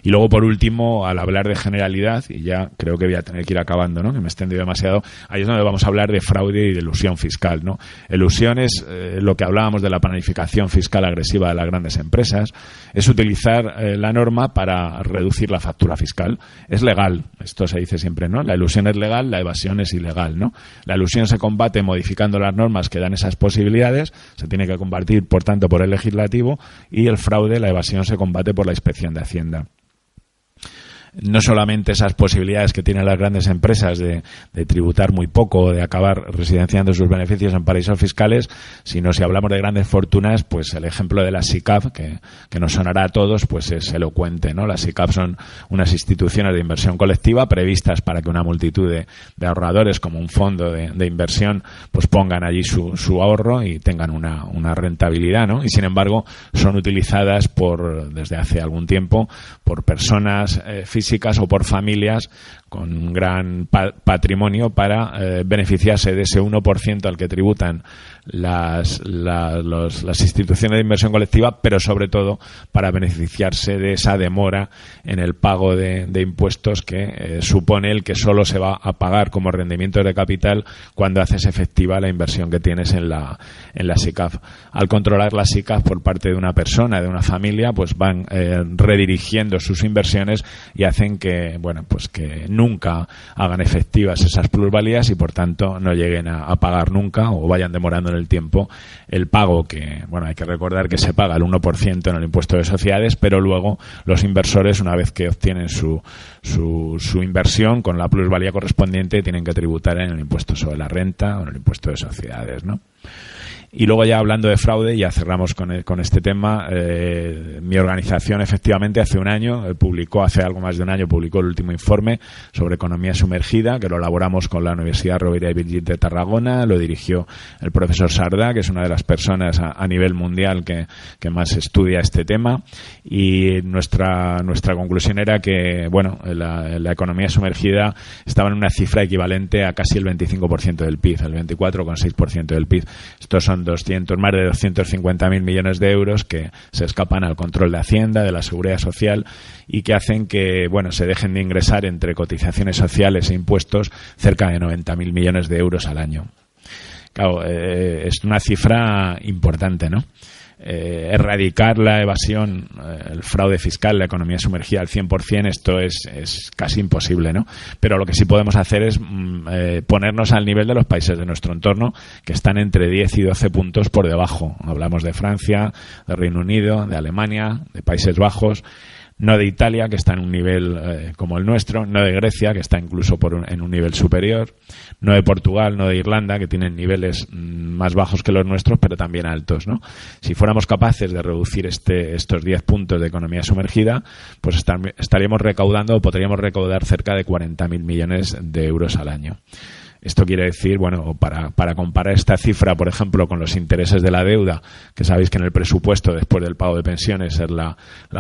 Y luego, por último, al hablar de generalidad, y ya creo que voy a tener que ir acabando, ¿no?, que me he extendido demasiado, ahí es donde vamos a hablar de fraude y de elusión fiscal, ¿no? Elusión es lo que hablábamos de la planificación fiscal agresiva de las grandes empresas, es utilizar la norma para reducir la factura fiscal. Es legal, esto se dice siempre, ¿no? La elusión es legal, la evasión es ilegal, ¿no? La elusión se combate modificando las normas que dan esas posibilidades, se tiene que combatir, por tanto, por el legislativo, y el fraude, la evasión, se combate por la Inspección de Hacienda. No solamente esas posibilidades que tienen las grandes empresas de tributar muy poco, de acabar residenciando sus beneficios en paraísos fiscales, sino, si hablamos de grandes fortunas, pues el ejemplo de las SICAV, que nos sonará a todos, pues es elocuente, ¿no? Las SICAV son unas instituciones de inversión colectiva previstas para que una multitud de ahorradores, como un fondo de inversión, pues pongan allí su ahorro y tengan una rentabilidad, ¿no? Y sin embargo son utilizadas desde hace algún tiempo por personas físicas o por familias con un gran patrimonio para beneficiarse de ese 1% al que tributan las instituciones de inversión colectiva, pero sobre todo para beneficiarse de esa demora en el pago de impuestos que supone el que solo se va a pagar como rendimientos de capital cuando haces efectiva la inversión que tienes en la SICAV. Al controlar la SICAV por parte de una persona, de una familia, pues van redirigiendo sus inversiones y hacen que, bueno, pues que nunca hagan efectivas esas plusvalías y por tanto no lleguen a pagar nunca o vayan demorando en el tiempo el pago, que, bueno, hay que recordar que se paga el 1% en el impuesto de sociedades, pero luego los inversores, una vez que obtienen su inversión con la plusvalía correspondiente, tienen que tributar en el impuesto sobre la renta o en el impuesto de sociedades, ¿no? Y luego, ya hablando de fraude, ya cerramos con este tema. Mi organización, efectivamente, hace algo más de un año, publicó el último informe sobre economía sumergida, que lo elaboramos con la Universidad Rovira i Virgili de Tarragona. Lo dirigió el profesor Sardá, que es una de las personas a nivel mundial que más estudia este tema. Y nuestra conclusión era que, bueno, la economía sumergida estaba en una cifra equivalente a casi el 25% del PIB, el 24,6% del PIB. Estos son más de 250.000 millones de euros que se escapan al control de Hacienda, de la Seguridad Social, y que hacen que, bueno, se dejen de ingresar entre cotizaciones sociales e impuestos cerca de 90.000 millones de euros al año. Claro, es una cifra importante, ¿no? Erradicar la evasión, el fraude fiscal, la economía sumergida al 100%, esto es casi imposible, ¿no? Pero lo que sí podemos hacer es ponernos al nivel de los países de nuestro entorno, que están entre 10 y 12 puntos por debajo. Hablamos de Francia, de Reino Unido, de Alemania, de Países Bajos, no de Italia, que está en un nivel como el nuestro, no de Grecia, que está incluso en un nivel superior, no de Portugal, no de Irlanda, que tienen niveles más bajos que los nuestros, pero también altos, ¿no? Si fuéramos capaces de reducir estos 10 puntos de economía sumergida, pues estaríamos recaudando, o podríamos recaudar, cerca de 40.000 millones de euros al año. Esto quiere decir, bueno, para comparar esta cifra, por ejemplo, con los intereses de la deuda, que sabéis que en el presupuesto, después del pago de pensiones, es la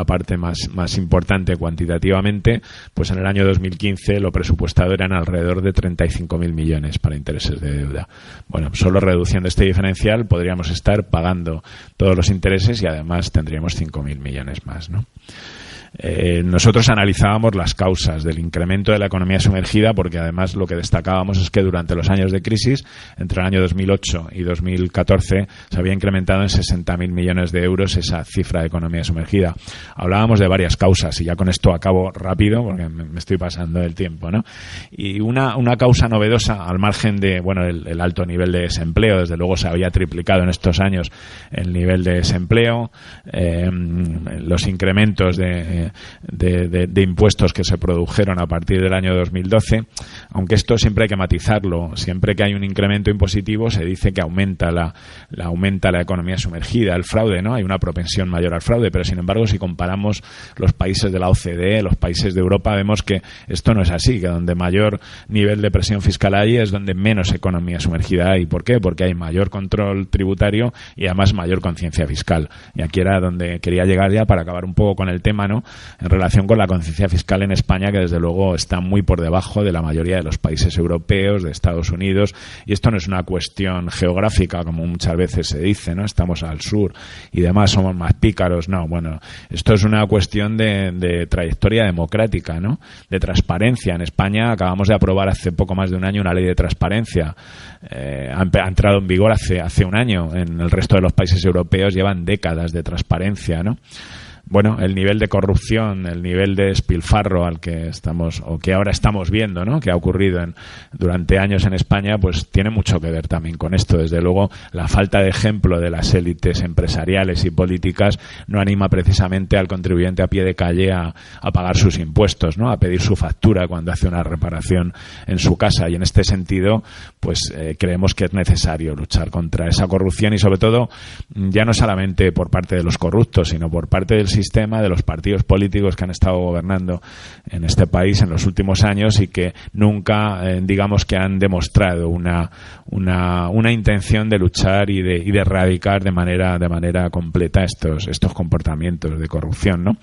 parte más importante cuantitativamente, pues en el año 2015 lo presupuestado eran alrededor de 35.000 millones para intereses de deuda. Bueno, solo reduciendo este diferencial podríamos estar pagando todos los intereses y además tendríamos 5.000 millones más, ¿no? Nosotros analizábamos las causas del incremento de la economía sumergida, porque además lo que destacábamos es que durante los años de crisis, entre el año 2008 y 2014, se había incrementado en 60.000 millones de euros esa cifra de economía sumergida. Hablábamos de varias causas, y ya con esto acabo rápido porque me estoy pasando del tiempo, ¿no? Y una causa novedosa, al margen de, bueno, el alto nivel de desempleo, desde luego se había triplicado en estos años el nivel de desempleo, los incrementos de impuestos que se produjeron a partir del año 2012, aunque esto siempre hay que matizarlo. Siempre que hay un incremento impositivo se dice que aumenta la economía sumergida, el fraude, ¿no? Hay una propensión mayor al fraude, pero sin embargo, si comparamos los países de la OCDE, los países de Europa, vemos que esto no es así, que donde mayor nivel de presión fiscal hay es donde menos economía sumergida hay. ¿Por qué? Porque hay mayor control tributario y además mayor conciencia fiscal. Y aquí era donde quería llegar ya para acabar un poco con el tema, ¿no? En relación con la conciencia fiscal en España, que desde luego está muy por debajo de la mayoría de los países europeos, de Estados Unidos, y esto no es una cuestión geográfica, como muchas veces se dice, ¿no? Estamos al sur y demás, somos más pícaros. No, bueno, esto es una cuestión de trayectoria democrática, ¿no? De transparencia. En España acabamos de aprobar hace poco más de un año una ley de transparencia. Ha entrado en vigor hace un año. En el resto de los países europeos llevan décadas de transparencia, ¿no? Bueno, el nivel de corrupción, el nivel de despilfarro al que estamos, o que ahora estamos viendo, ¿no? Que ha ocurrido durante años en España, pues tiene mucho que ver también con esto. Desde luego, la falta de ejemplo de las élites empresariales y políticas no anima precisamente al contribuyente a pie de calle a pagar sus impuestos, ¿no? A pedir su factura cuando hace una reparación en su casa. Y en este sentido, pues creemos que es necesario luchar contra esa corrupción y, sobre todo, ya no solamente por parte de los corruptos, sino por parte del sistema, de los partidos políticos que han estado gobernando en este país en los últimos años y que nunca, digamos, que han demostrado una intención de luchar y de erradicar de manera completa estos comportamientos de corrupción, ¿no?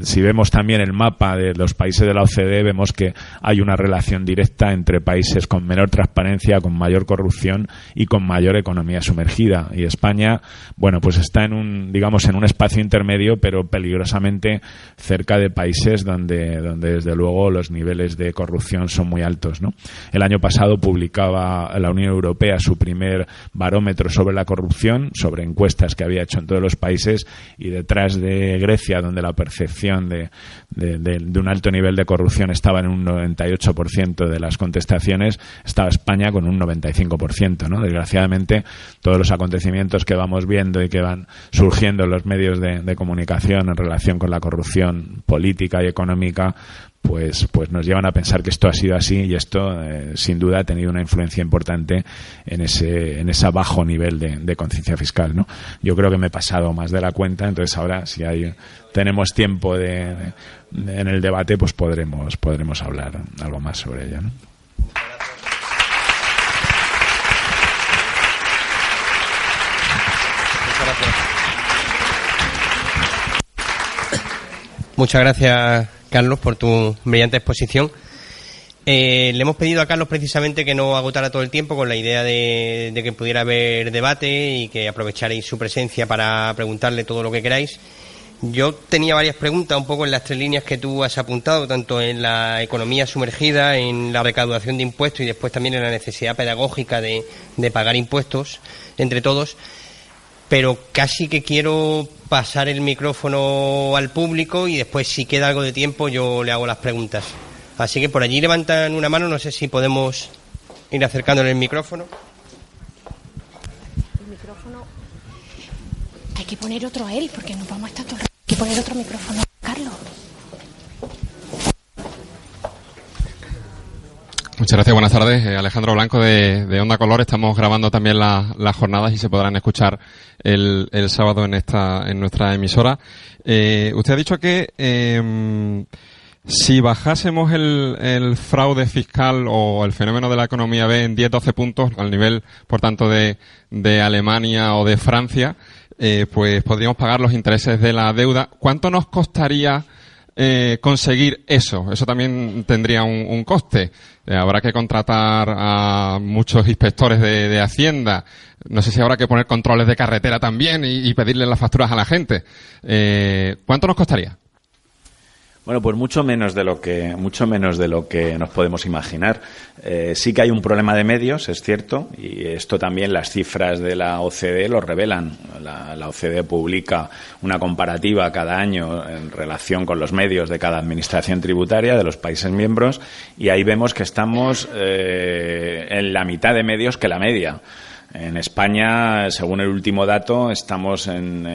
Si vemos también el mapa de los países de la OCDE, vemos que hay una relación directa entre países con menor transparencia, con mayor corrupción y con mayor economía sumergida. Y España, bueno, pues está en un espacio intermedio, pero peligrosamente cerca de países donde desde luego los niveles de corrupción son muy altos, ¿no? El año pasado publicaba la Unión Europea su primer barómetro sobre la corrupción, sobre encuestas que había hecho en todos los países, y detrás de Grecia, donde la percepción de un alto nivel de corrupción estaba en un 98% de las contestaciones, estaba España con un 95%, ¿no? Desgraciadamente, todos los acontecimientos que vamos viendo y que van surgiendo en los medios de comunicación en relación con la corrupción política y económica, pues nos llevan a pensar que esto ha sido así, y esto sin duda ha tenido una influencia importante en ese bajo nivel de conciencia fiscal, ¿no? Yo creo que me he pasado más de la cuenta, entonces ahora si tenemos tiempo en el debate, pues podremos hablar algo más sobre ello, ¿no?
Muchas gracias, Carlos, por tu brillante exposición. Le hemos pedido a Carlos precisamente que no agotara todo el tiempo, con la idea de que pudiera haber debate y que aprovecharais su presencia para preguntarle todo lo que queráis. Yo tenía varias preguntas, un poco en las tres líneas que tú has apuntado, tanto en la economía sumergida, en la recaudación de impuestos y después también en la necesidad pedagógica de pagar impuestos entre todos. Pero casi que quiero pasar el micrófono al público y después, si queda algo de tiempo, yo le hago las preguntas. Así que por allí levantan una mano, no sé si podemos ir acercándole el micrófono.
El micrófono... Hay que poner otro a él, porque nos vamos a estar todo el rato. Hay que poner otro micrófono a Carlos.
Muchas gracias, buenas tardes. Alejandro Blanco de Onda Color. Estamos grabando también las jornadas y se podrán escuchar el sábado en nuestra emisora. Usted ha dicho que si bajásemos el fraude fiscal o el fenómeno de la economía B en 10-12 puntos, al nivel, por tanto, de Alemania o de Francia, pues podríamos pagar los intereses de la deuda. ¿Cuánto nos costaría conseguir eso? Eso también tendría un coste. Habrá que contratar a muchos inspectores de Hacienda. No sé si habrá que poner controles de carretera también y pedirle las facturas a la gente. ¿Cuánto nos costaría?
Bueno, pues mucho menos de lo que nos podemos imaginar. Sí que hay un problema de medios, es cierto, y esto también las cifras de la OCDE lo revelan. La OCDE publica una comparativa cada año en relación con los medios de cada administración tributaria de los países miembros, y ahí vemos que estamos en la mitad de medios que la media. En España, según el último dato, estamos en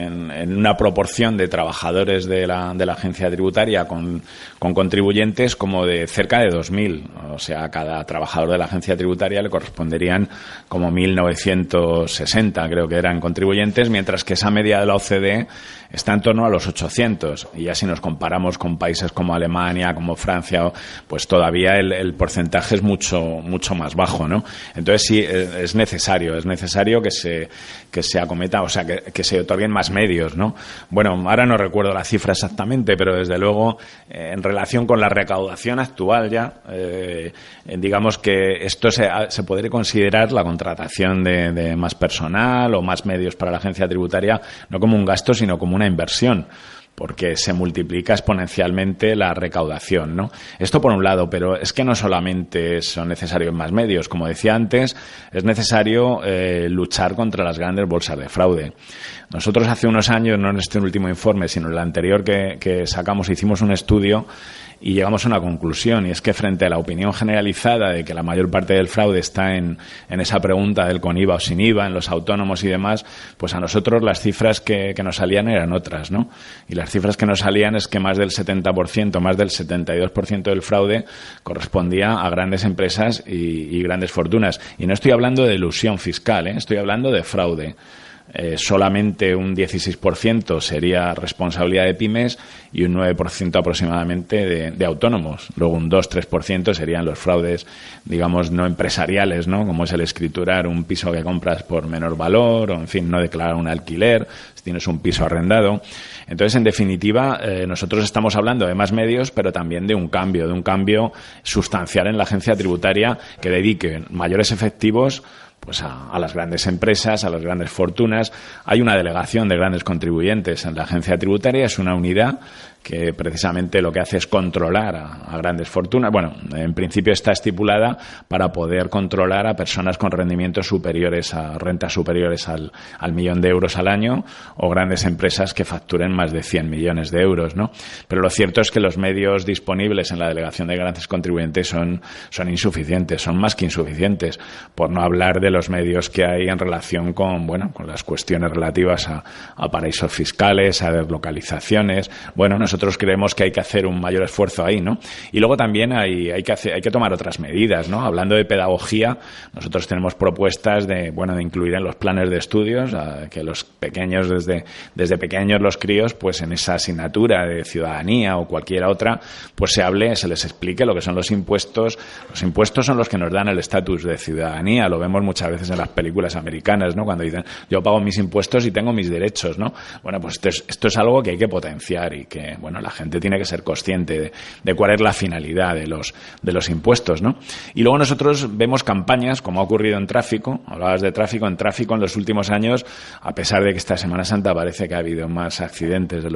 una proporción de trabajadores de la agencia tributaria con contribuyentes como de cerca de 2.000. O sea, a cada trabajador de la agencia tributaria le corresponderían como 1.960, creo que eran contribuyentes, mientras que esa media de la OCDE está en torno a los 800. Y ya si nos comparamos con países como Alemania, como Francia, pues todavía el porcentaje es mucho más bajo, ¿no? Entonces sí, es necesario que se acometa, o sea, que se otorguen más medios, ¿no? Bueno, ahora no recuerdo la cifra exactamente, pero desde luego, en relación con la recaudación actual ya, digamos que esto se podría considerar la contratación de más personal o más medios para la agencia tributaria, no como un gasto, sino como una inversión, porque se multiplica exponencialmente la recaudación, ¿no? Esto por un lado, pero es que no solamente son necesarios más medios. Como decía antes, es necesario luchar contra las grandes bolsas de fraude. Nosotros hace unos años, no en este último informe, sino en el anterior que sacamos, hicimos un estudio y llegamos a una conclusión, y es que frente a la opinión generalizada de que la mayor parte del fraude está en esa pregunta del con IVA o sin IVA, en los autónomos y demás, pues a nosotros las cifras que nos salían eran otras, ¿no? Y las cifras que nos salían es que más del 70%, más del 72% del fraude correspondía a grandes empresas y grandes fortunas. Y no estoy hablando de elusión fiscal, estoy hablando de fraude. Solamente un 16% sería responsabilidad de pymes y un 9% aproximadamente de autónomos. Luego un 2-3% serían los fraudes, digamos, no empresariales, ¿no? Como es el escriturar un piso que compras por menor valor, o en fin, no declarar un alquiler si tienes un piso arrendado. Entonces, en definitiva, nosotros estamos hablando de más medios, pero también de un cambio sustancial en la agencia tributaria que dedique mayores efectivos pues a las grandes empresas, a las grandes fortunas. Hay una delegación de grandes contribuyentes en la agencia tributaria, es una unidad que precisamente lo que hace es controlar a grandes fortunas. Bueno, en principio está estipulada para poder controlar a personas con rendimientos superiores, a rentas superiores al 1.000.000 de euros al año, o grandes empresas que facturen más de 100 millones de euros, ¿no? Pero lo cierto es que los medios disponibles en la delegación de grandes contribuyentes son insuficientes, son más que insuficientes, por no hablar de los medios que hay en relación con las cuestiones relativas a paraísos fiscales, a deslocalizaciones. Bueno, nosotros creemos que hay que hacer un mayor esfuerzo ahí, ¿no? Y luego también hay que tomar otras medidas, ¿no? Hablando de pedagogía, nosotros tenemos propuestas de incluir en los planes de estudios que los pequeños, desde pequeños los críos, pues en esa asignatura de ciudadanía o cualquier otra, pues se les explique lo que son los impuestos. Los impuestos son los que nos dan el estatus de ciudadanía, lo vemos muchas veces en las películas americanas, ¿no? Cuando dicen, yo pago mis impuestos y tengo mis derechos, ¿no? Bueno, pues esto es algo que hay que potenciar y que, la gente tiene que ser consciente de cuál es la finalidad de los impuestos, ¿no? Y luego nosotros vemos campañas, como ha ocurrido en tráfico. Hablabas de tráfico. En tráfico, en los últimos años, a pesar de que esta Semana Santa parece que ha habido más accidentes de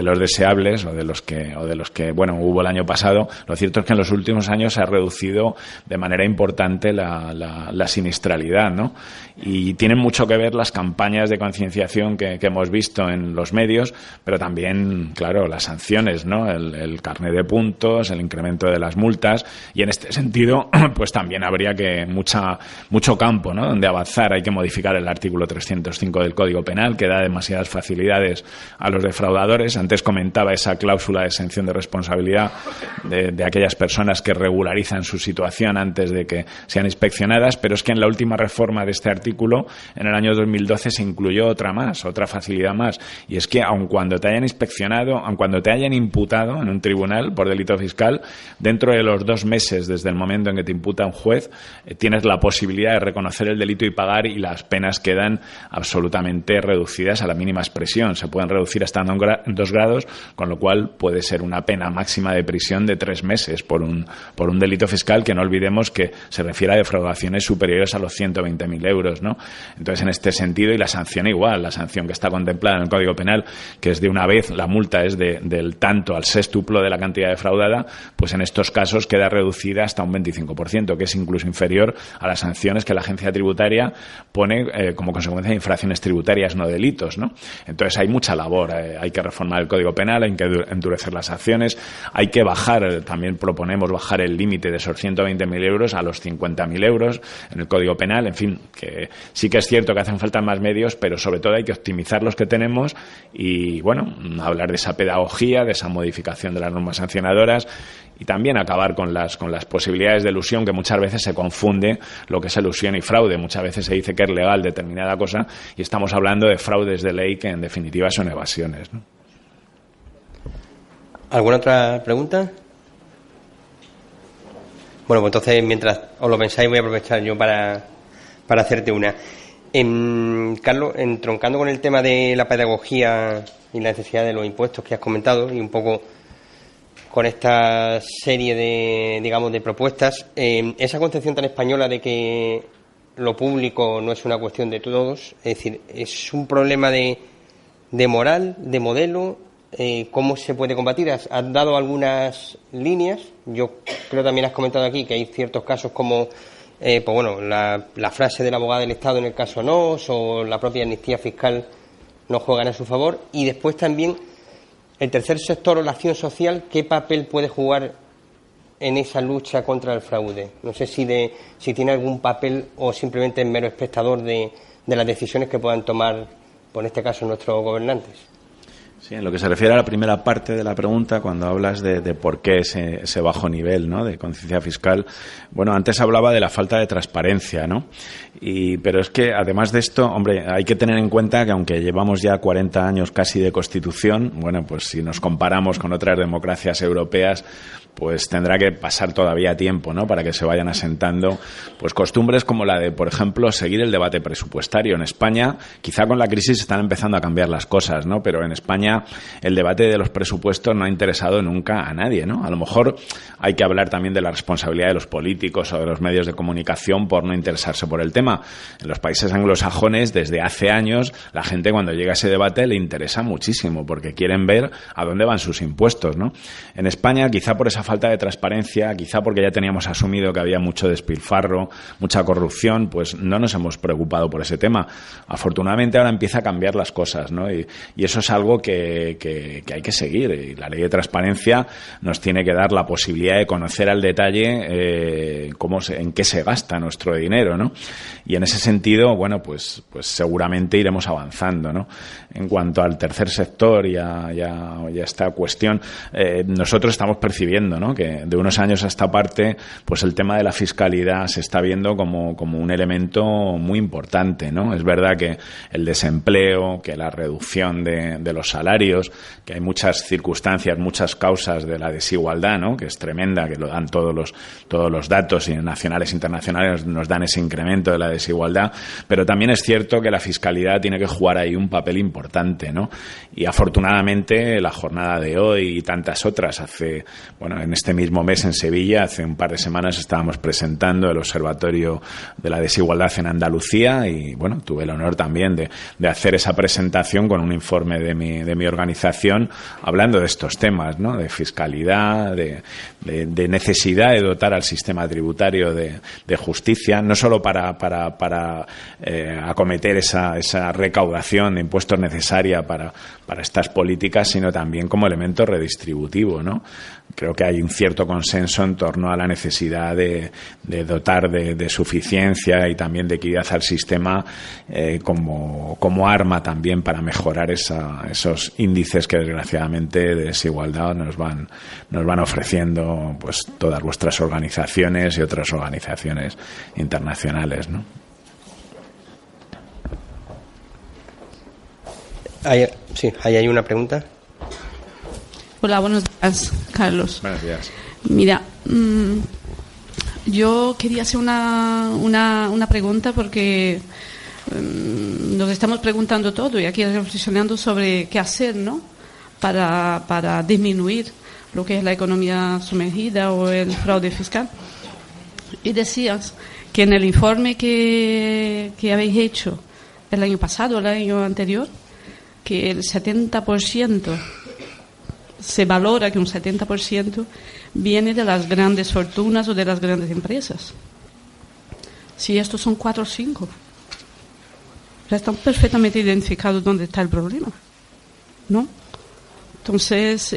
los deseables o de los que hubo el año pasado, lo cierto es que en los últimos años se ha reducido de manera importante la siniestralidad, ¿no? Y tienen mucho que ver las campañas de concienciación que hemos visto en los medios, pero también, claro, las sanciones, ¿no? El carnet de puntos, el incremento de las multas, y en este sentido, pues también habría que mucho campo, ¿no? Donde avanzar. Hay que modificar el artículo 305 del Código Penal, que da demasiadas facilidades a los defraudadores. Antes comentaba esa cláusula de exención de responsabilidad de aquellas personas que regularizan su situación antes de que sean inspeccionadas, pero es que en la última reforma de este artículo, en el año 2012, se incluyó otra facilidad más, y es que aun cuando te hayan inspeccionado, aun cuando te hayan imputado en un tribunal por delito fiscal, dentro de los 2 meses desde el momento en que te imputa un juez, tienes la posibilidad de reconocer el delito y pagar, y las penas quedan absolutamente reducidas a la mínima expresión. Se pueden reducir hasta en 2 grados, con lo cual puede ser una pena máxima de prisión de 3 meses por un delito fiscal, que no olvidemos que se refiere a defraudaciones superiores a los 120.000 euros, ¿no? Entonces, en este sentido, y la sanción igual, la sanción que está contemplada en el Código Penal, que es de una vez, la multa es del tanto al sextuplo de la cantidad defraudada, pues en estos casos queda reducida hasta un 25%, que es incluso inferior a las sanciones que la agencia tributaria pone como consecuencia de infracciones tributarias, no delitos, ¿no? Entonces hay mucha labor, hay que reformar el Código Penal, hay que endurecer las acciones, hay que bajar, también proponemos bajar el límite de esos 120.000 euros a los 50.000 euros en el Código Penal, en fin, que sí que es cierto que hacen falta más medios, pero sobre todo hay que optimizar los que tenemos y, bueno, hablar de esa pedagogía, de esa modificación de las normas sancionadoras y también acabar con las posibilidades de elusión, que muchas veces se confunde lo que es elusión y fraude. Muchas veces se dice que es legal determinada cosa y estamos hablando de fraudes de ley que en definitiva son evasiones, ¿no?
¿Alguna otra pregunta? Bueno, pues entonces, mientras os lo pensáis, voy a aprovechar yo para hacerte una. Carlos, entroncando con el tema de la pedagogía y la necesidad de los impuestos que has comentado y un poco con esta serie de propuestas, esa concepción tan española de que lo público no es una cuestión de todos, es decir, es un problema de moral, de modelo. ¿Cómo se puede combatir? Has dado algunas líneas. Yo creo también has comentado aquí que hay ciertos casos como pues bueno, la frase del abogado del Estado en el caso Nos o la propia amnistía fiscal no juegan a su favor. Y después también el tercer sector o la acción social, ¿qué papel puede jugar en esa lucha contra el fraude? No sé si tiene algún papel o simplemente es mero espectador de las decisiones que puedan tomar, por este caso, nuestros gobernantes.
Sí, en lo que se refiere a la primera parte de la pregunta, cuando hablas de por qué ese bajo nivel, ¿no?, de conciencia fiscal, bueno, antes hablaba de la falta de transparencia, ¿no? Pero es que, además de esto, hombre, hay que tener en cuenta que aunque llevamos ya 40 años casi de Constitución, bueno, pues si nos comparamos con otras democracias europeas, pues tendrá que pasar todavía tiempo, ¿no?, para que se vayan asentando pues costumbres como la de, por ejemplo, seguir el debate presupuestario. En España, quizá con la crisis están empezando a cambiar las cosas, ¿no?, pero en España el debate de los presupuestos no ha interesado nunca a nadie, ¿no? A lo mejor hay que hablar también de la responsabilidad de los políticos o de los medios de comunicación por no interesarse por el tema. En los países anglosajones, desde hace años, la gente cuando llega a ese debate le interesa muchísimo porque quieren ver a dónde van sus impuestos, ¿no? En España, quizá por esa falta de transparencia, quizá porque ya teníamos asumido que había mucho despilfarro, mucha corrupción, pues no nos hemos preocupado por ese tema. Afortunadamente ahora empieza a cambiar las cosas, ¿no? Y eso es algo que hay que seguir. Y la ley de transparencia nos tiene que dar la posibilidad de conocer al detalle en qué se gasta nuestro dinero, ¿no? Y en ese sentido, bueno, pues seguramente iremos avanzando, ¿no? En cuanto al tercer sector y a esta cuestión, nosotros estamos percibiendo, ¿no?, que de unos años a esta parte, pues el tema de la fiscalidad se está viendo como un elemento muy importante, ¿no? Es verdad que el desempleo, que la reducción de los salarios, que hay muchas circunstancias, muchas causas de la desigualdad, ¿no?, que es tremenda, que lo dan todos los datos nacionales e internacionales, nos dan ese incremento de la desigualdad, pero también es cierto que la fiscalidad tiene que jugar ahí un papel importante, ¿no? Y afortunadamente la jornada de hoy y tantas otras, en este mismo mes en Sevilla, hace un par de semanas estábamos presentando el Observatorio de la Desigualdad en Andalucía y, bueno, tuve el honor también de hacer esa presentación con un informe de mi organización hablando de estos temas, ¿no?, de fiscalidad, de necesidad de dotar al sistema tributario de justicia, no solo para acometer esa recaudación de impuestos necesaria para estas políticas, sino también como elemento redistributivo, ¿no? Creo que hay un cierto consenso en torno a la necesidad de dotar de suficiencia y también de equidad al sistema como arma también para mejorar esos índices que desgraciadamente de desigualdad nos van ofreciendo pues todas vuestras organizaciones y otras organizaciones internacionales, ¿no?
Ahí hay una pregunta.
Hola, buenos días, Carlos.
Buenos días.
Mira, yo quería hacer una pregunta porque nos estamos preguntando todo y aquí reflexionando sobre qué hacer, ¿no?, para disminuir lo que es la economía sumergida o el fraude fiscal. Y decías que en el informe que habéis hecho el año pasado, el año anterior, que el 70% se valora que un 70% viene de las grandes fortunas o de las grandes empresas. Si estos son 4 o 5, ya están perfectamente identificados dónde está el problema, ¿no? Entonces,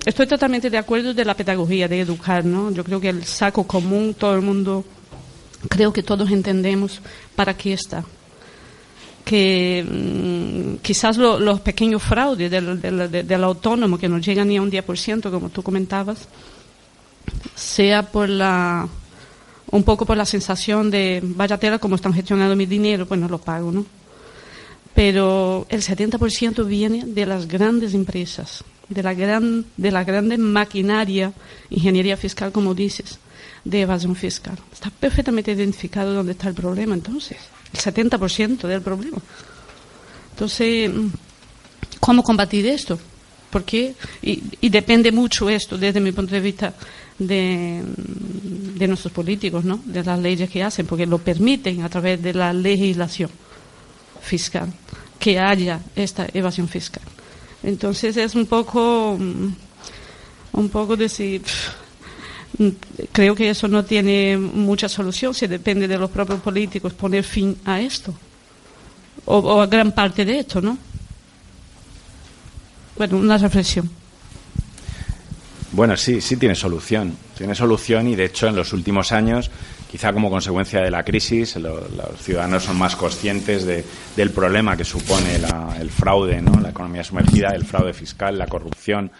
estoy totalmente de acuerdo de la pedagogía, de educar, ¿no? Yo creo que el saco común, todo el mundo, creo que todos entendemos para qué está. Que quizás los pequeños fraudes del autónomo, que no llegan ni a un 10%, como tú comentabas, sea un poco por la sensación de vaya tela como están gestionando mi dinero, pues no lo pago, ¿no? Pero el 70% viene de las grandes empresas, de la grande maquinaria, ingeniería fiscal, como dices, de evasión fiscal. Está perfectamente identificado dónde está el problema, entonces. El 70% del problema. Entonces, ¿cómo combatir esto? Porque, y depende mucho esto, desde mi punto de vista, de nuestros políticos, ¿no? De las leyes que hacen, porque lo permiten a través de la legislación fiscal, que haya esta evasión fiscal. Entonces, es un poco decir... Creo que eso no tiene mucha solución, si depende de los propios políticos poner fin a esto o a gran parte de esto, ¿no? Bueno, una reflexión.
Bueno, sí tiene solución y de hecho en los últimos años, quizá como consecuencia de la crisis, los ciudadanos son más conscientes del problema que supone el fraude, ¿no? La economía sumergida, el fraude fiscal, la corrupción.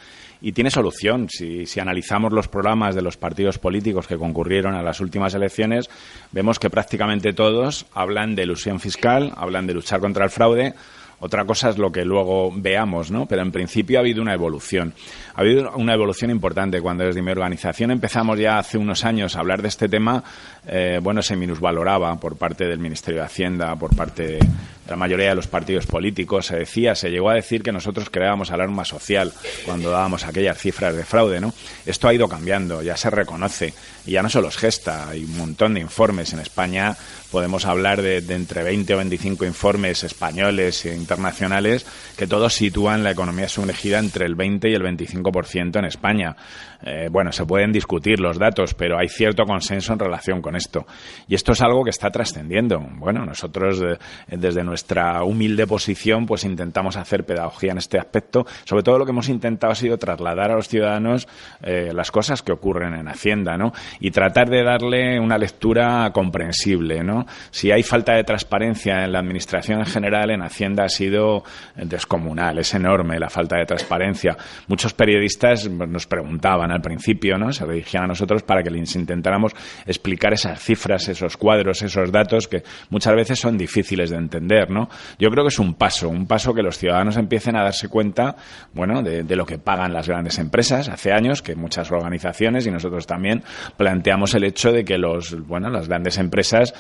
Y tiene solución. Si analizamos los programas de los partidos políticos que concurrieron a las últimas elecciones, vemos que prácticamente todos hablan de elusión fiscal, hablan de luchar contra el fraude. Otra cosa es lo que luego veamos, ¿no? Pero en principio ha habido una evolución. Ha habido una evolución importante. Cuando desde mi organización empezamos ya hace unos años a hablar de este tema, se minusvaloraba por parte del Ministerio de Hacienda, por parte de la mayoría de los partidos políticos. Se llegó a decir que nosotros creábamos alarma social cuando dábamos aquellas cifras de fraude, ¿no? Esto ha ido cambiando, ya se reconoce. Y ya no solo es gesta, hay un montón de informes. En España podemos hablar de entre 20 o 25 informes españoles e internacionales que todos sitúan la economía sumergida entre el 20 y el 25% en España. Se pueden discutir los datos, pero hay cierto consenso en relación con esto. Y esto es algo que está trascendiendo. Bueno, nosotros desde nuestra humilde posición pues intentamos hacer pedagogía en este aspecto. Sobre todo lo que hemos intentado ha sido trasladar a los ciudadanos las cosas que ocurren en Hacienda, ¿no? Y tratar de darle una lectura comprensible, ¿no? Si hay falta de transparencia en la administración en general, en Hacienda ha sido descomunal, es enorme la falta de transparencia. Muchos periodistas nos preguntaban al principio, ¿no? Se dirigían a nosotros para que les intentáramos explicar esas cifras, esos cuadros, esos datos que muchas veces son difíciles de entender, ¿no? Yo creo que es un paso que los ciudadanos empiecen a darse cuenta, bueno, de lo que pagan las grandes empresas. Hace años que muchas organizaciones y nosotros también planteamos el hecho de que las grandes empresas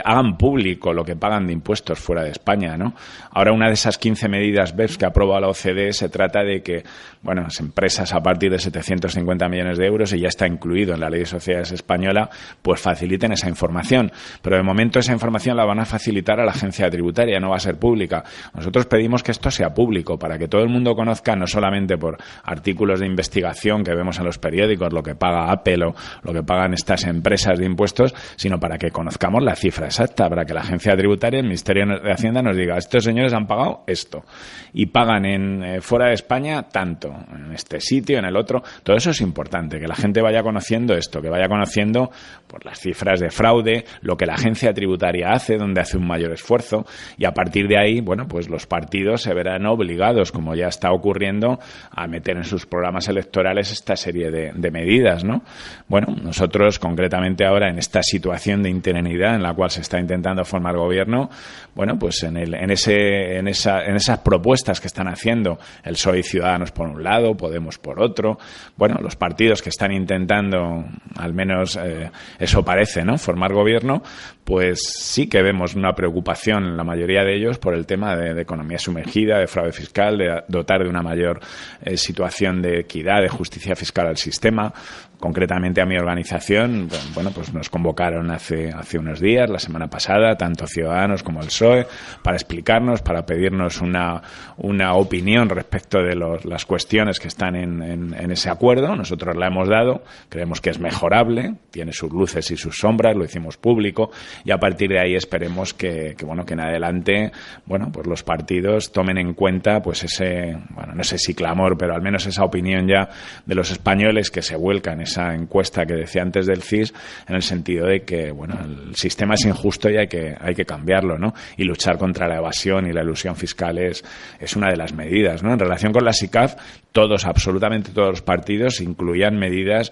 hagan público lo que pagan de impuestos fuera de España, ¿no? Ahora una de esas 15 medidas BEPS que ha aprobado la OCDE se trata de que, las empresas a partir de 750 millones de euros, y ya está incluido en la Ley de Sociedades española, pues faciliten esa información. Pero de momento esa información la van a facilitar a la agencia tributaria, no va a ser pública. Nosotros pedimos que esto sea público para que todo el mundo conozca, no solamente por artículos de investigación que vemos en los periódicos, lo que paga Apple o lo que pagan estas empresas de impuestos, sino para que conozcamos la cifra exacta, para que la agencia tributaria, el Ministerio de Hacienda nos diga, estos señores han pagado esto y pagan fuera de España tanto, en este sitio, en el otro. Todo eso es importante, que la gente vaya conociendo esto, que vaya conociendo por las cifras de fraude, lo que la agencia tributaria hace, donde hace un mayor esfuerzo, y a partir de ahí, pues los partidos se verán obligados, como ya está ocurriendo, a meter en sus programas electorales esta serie de medidas, ¿no? Bueno, nosotros concretamente ahora en esta situación de interinidad en la cual se está intentando formar gobierno, pues en esas propuestas que están haciendo el PSOE y Ciudadanos por un lado, Podemos por otro, los partidos que están intentando, al menos eso parece, ¿no?, formar gobierno, pues sí que vemos una preocupación en la mayoría mayoría de ellos por el tema de economía sumergida, de fraude fiscal, de dotar de una mayor situación de equidad, de justicia fiscal al sistema. Concretamente a mi organización, bueno, pues nos convocaron hace unos días, la semana pasada, tanto Ciudadanos como el PSOE, para explicarnos, para pedirnos una opinión respecto de las cuestiones que están en ese acuerdo. Nosotros la hemos dado, creemos que es mejorable, tiene sus luces y sus sombras, lo hicimos público, y a partir de ahí esperemos que en adelante, bueno, pues los partidos tomen en cuenta pues ese, bueno, no sé si clamor, pero al menos esa opinión ya de los españoles que se vuelcan esa encuesta que decía antes del CIS, en el sentido de que, bueno, el sistema es injusto y hay que cambiarlo, ¿no? Y luchar contra la evasión y la elusión fiscal es una de las medidas, ¿no? En relación con la SICAF, absolutamente todos los partidos incluían medidas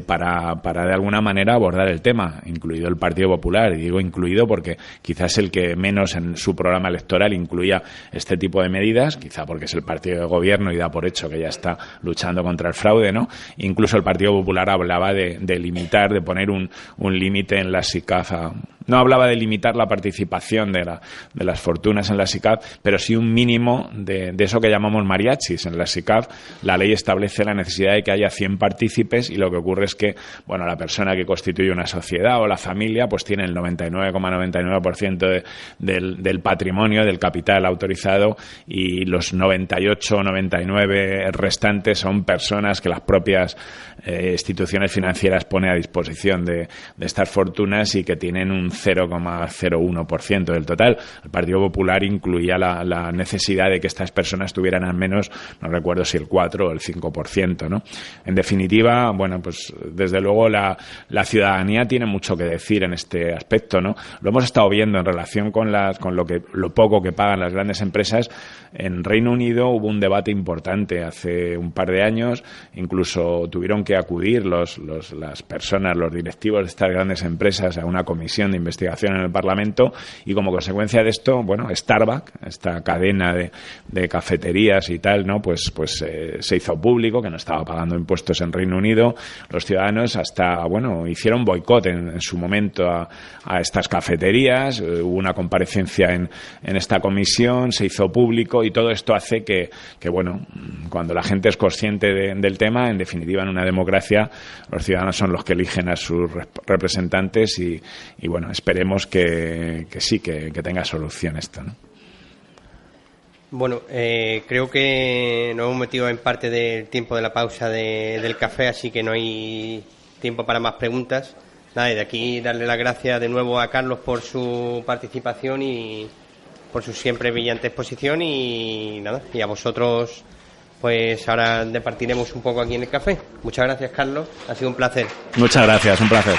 para de alguna manera abordar el tema, incluido el Partido Popular, y digo incluido porque quizás el que menos en su programa electoral incluía este tipo de medidas, quizá porque es el partido de gobierno y da por hecho que ya está luchando contra el fraude, ¿no? Incluso el Partido Popular hablaba de limitar, de poner un límite en la SICAF. No hablaba de limitar la participación de las fortunas en la SICAF, pero sí un mínimo de eso que llamamos mariachis. En la SICAF la ley establece la necesidad de que haya 100 partícipes, y lo que ocurre es que, bueno, la persona que constituye una sociedad o la familia pues tiene el 99,99% del patrimonio, del capital autorizado, y los 98 o 99 restantes son personas que las propias instituciones financieras ponen a disposición de estas fortunas y que tienen un 0,01% del total. El Partido Popular incluía la necesidad de que estas personas tuvieran al menos, no recuerdo si el 4 o el 5%, ¿no? En definitiva, bueno, pues desde luego la ciudadanía tiene mucho que decir en este aspecto, ¿no? Lo hemos estado viendo en relación con lo poco que pagan las grandes empresas. En Reino Unido hubo un debate importante hace un par de años, incluso tuvieron que acudir las personas, los directivos de estas grandes empresas a una comisión de investigación en el Parlamento, y como consecuencia de esto, bueno, Starbucks, esta cadena de cafeterías y tal, ¿no? Pues se hizo público que no estaba pagando impuestos en Reino Unido. Los ciudadanos hicieron boicot en su momento a estas cafeterías. Hubo una comparecencia en esta comisión, se hizo público, y todo esto hace que bueno, cuando la gente es consciente del tema, en definitiva, en una democracia, los ciudadanos son los que eligen a sus representantes, y bueno, esperemos que sí, que tenga solución esto, ¿no?
Bueno, creo que nos hemos metido en parte del tiempo de la pausa del café, así que no hay tiempo para más preguntas. Nada, y de aquí darle las gracias de nuevo a Carlos por su participación y por su siempre brillante exposición, y nada, y a vosotros pues ahora departiremos un poco aquí en el café. Muchas gracias, Carlos, ha sido un placer.
Muchas gracias, un placer.